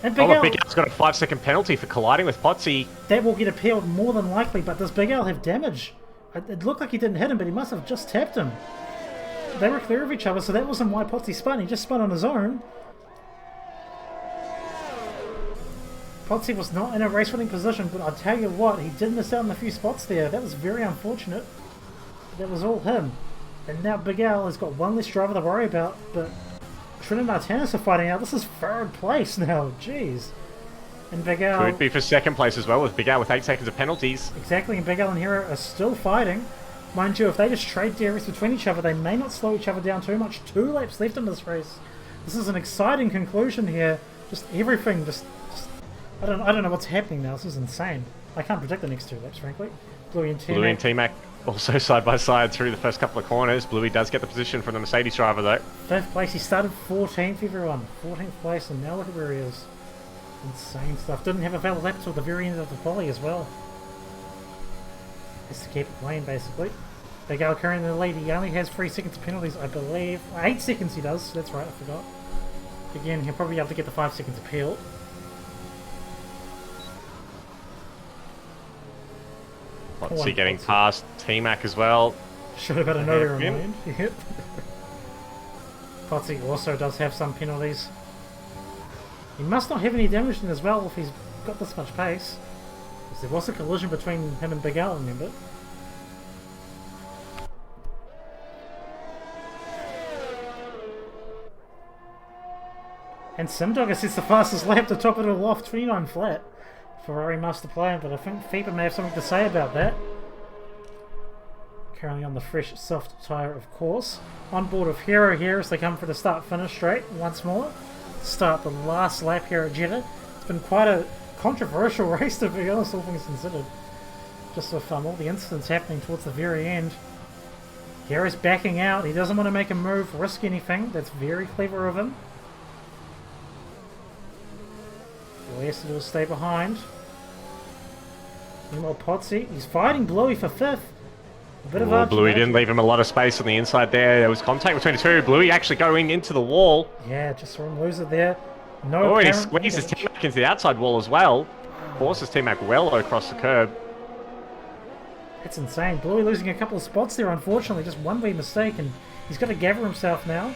And Big Al... Big Al's got a 5-second penalty for colliding with Potsy. That will get appealed more than likely, but does Big Al have damage? It looked like he didn't hit him, but he must have just tapped him. They were clear of each other, so that wasn't why Potsy spun. He just spun on his own. Potsy was not in a race-winning position, but I'll tell you what, he did miss out on a few spots there. That was very unfortunate. That was all him. And now Big Al has got one less driver to worry about, but Trin and Artanis are fighting out. This is 3rd place now. Jeez. And Big Al... Could be for 2nd place as well, with Big Al with 8 seconds of penalties. Exactly, and Big Al and Hero are still fighting. Mind you, if they just trade DRS between each other, they may not slow each other down too much. 2 laps left in this race. This is an exciting conclusion here. Just everything, I don't know what's happening now. This is insane. I can't predict the next 2 laps, frankly. Bluey and T-Mac also side by side through the first couple of corners. Bluey does get the position from the Mercedes driver though. 5th place. He started 14th, everyone. 14th place, and now look at where he is. Insane stuff. Didn't have a valid lap till the very end of the quali as well. Has to keep it clean, basically. Big Al currently in the lead. He only has 3 seconds of penalties, I believe. 8 seconds he does. That's right, I forgot. Again, he'll probably be able to get the 5 seconds appeal. Potsy getting past T-Mac as well. Should have had another in mind. Yep. Potsy also does have some penalties. He must not have any damage in as well if he's got this much pace. Because there was a collision between him and Big Al, remember? And Simdogger sets the fastest lap to top it all off, 29 flat. Ferrari Master Plan, but I think Feeber may have something to say about that. Currently on the fresh soft tyre, of course. On board of Hero here as they come for the start-finish straight once more. Start the last lap here at Jeddah. It's been quite a controversial race to be honest, all things considered. Just with all the incidents happening towards the very end. Hero's backing out. He doesn't want to make a move, risk anything. That's very clever of him. All he has to do is stay behind. Meanwhile, Potsy, he's fighting Bluey for 5th. A bit of Bluey didn't leave him a lot of space on the inside there. There was contact between the 2. Bluey actually going into the wall. Yeah, just saw him lose it there. No, and he squeezes T-Mac into the outside wall as well. Forces T-Mac well across the curb. It's insane. Bluey losing a couple of spots there, unfortunately. Just one wee mistake, and he's got to gather himself now.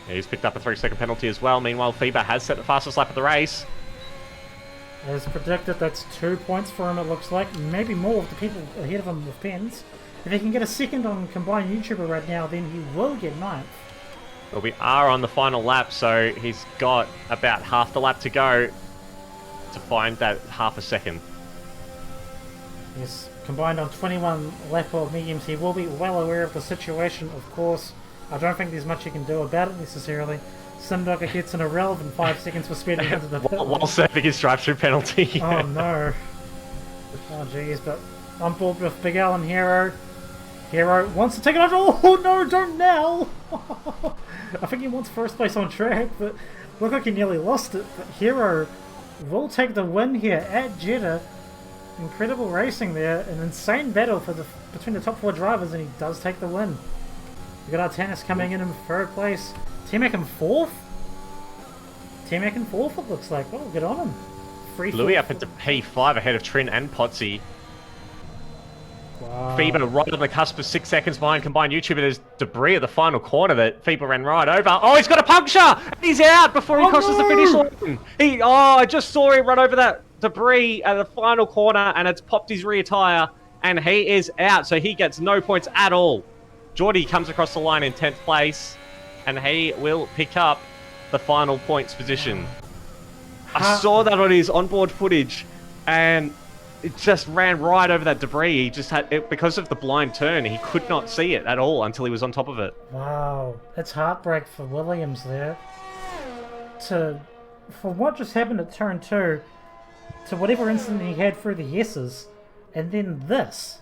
Yeah, he's picked up a 3-second penalty as well. Meanwhile, Feeber has set the fastest lap of the race. As predicted, that's 2 points for him, it looks like. Maybe more with the people ahead of him with pens. If he can get a second on combined YouTuber right now, then he will get 9th. Well, we are on the final lap, so he's got about half the lap to go to find that half a second. Yes, combined on 21 lap of mediums, he will be well aware of the situation, of course. I don't think there's much he can do about it necessarily. Simdogger gets an irrelevant 5 seconds for speeding into the pit while serving his drive-through penalty. Oh no. Oh jeez, but on board with Big Al and Hero. Hero wants to take it out. Oh no, don't now! I think he wants 1st place on track, but looked like he nearly lost it. But Hero will take the win here at Jeddah. Incredible racing there. An insane battle between the top 4 drivers, and he does take the win. We've got Artanis coming in 3rd place. T-Mac in 4th? T-Mac in 4th it looks like. Oh, get on him. Bluey up into P5 ahead of Trin and Potsy. Wow. FIBA right on the cusp of 6 seconds behind combined YouTuber. There's debris at the final corner that FIBA ran right over. Oh, he's got a puncture! And he's out before he crosses the finish line. I just saw him run over that debris at the final corner, and it's popped his rear tyre, and he is out, so he gets no points at all. Geordie comes across the line in 10th place, and he will pick up the final points position. I saw that on his onboard footage, and it just ran right over that debris. He just had it because of the blind turn. He could not see it at all until he was on top of it. Wow, it's heartbreak for Williams there. For what just happened at turn 2, to whatever incident he had through the S's, and then this.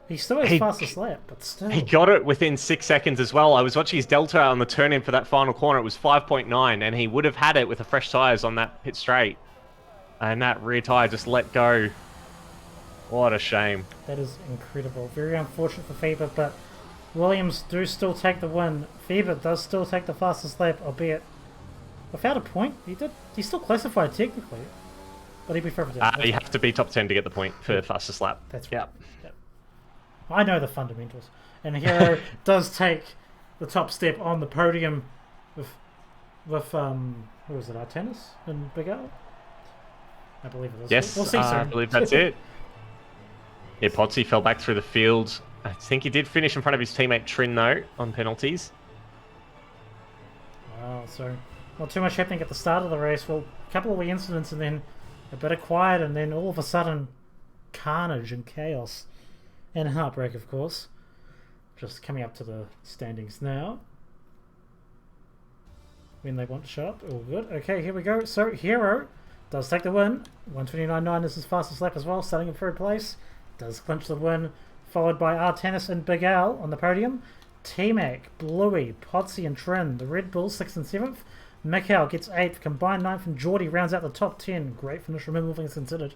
He still has fastest lap, but still. He got it within 6 seconds as well. I was watching his delta on the turn in for that final corner. It was 5.9, and he would have had it with the fresh tyres on that pit straight. And that rear tyre just let go. What a shame. That is incredible. Very unfortunate for FIBA, but Williams do still take the win. FIBA does still take the fastest lap, albeit without a point. He still classified technically, but he'd be further down. You have to be top 10 to get the point for fastest lap. That's right. Yep. I know the fundamentals. And Hero does take the top step on the podium with who was it, Artenis and Big Al? I believe it is. Yes, we'll see soon. I believe that's it. Yeah, Potsy fell back through the field. I think he did finish in front of his teammate Trin, though, on penalties. Wow, so not too much happening at the start of the race. Well, a couple of wee incidents and then a bit of quiet, and then all of a sudden carnage and chaos. And heartbreak, of course. Just coming up to the standings now. When they want to show up. All good. Okay, here we go. So, Hero does take the win. 129.9 is his fastest lap as well, starting in third place. Does clinch the win. Followed by Artenis and Big Al on the podium. T-Mac, Bluey, Potsy and Trin. The Red Bulls 6th and 7th. Mikhail gets 8th. Combined 9th, and Geordie rounds out the top 10. Great finish, remember, all things considered.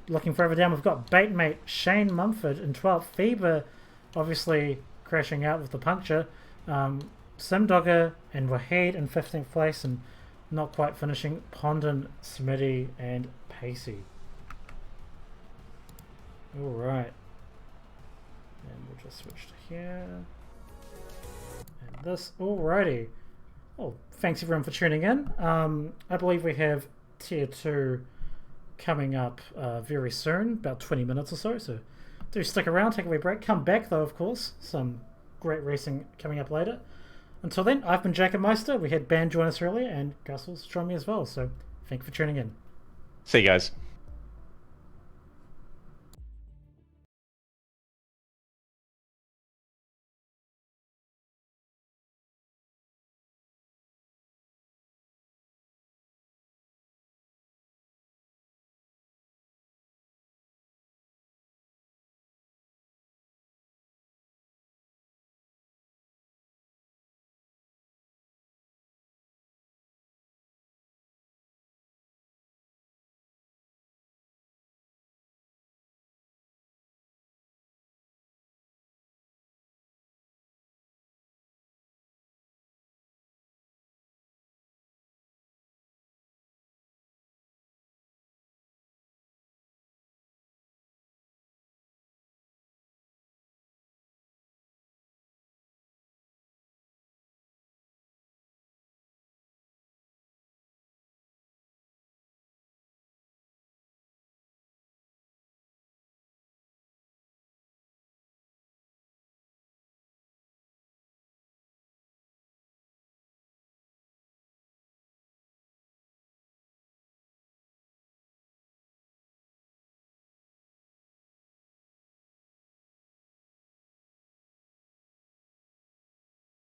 Looking further down, we've got Baitmate, Shane Mumford in 12th. FIBA obviously crashing out with the puncture. Simdogger and Wahid in 15th place, and not quite finishing Pondon, Smitty and Pacey. Alright. And we'll just switch to here. And this. Alrighty. Well, thanks everyone for tuning in. I believe we have Tier 2 coming up very soon, about 20 minutes or so, so do stick around, take a wee break, come back though, of course, some great racing coming up later. Until then, I've been Jacob Meister. We had Ben join us earlier, and Gus will join me as well, so thank you for tuning in. See you guys.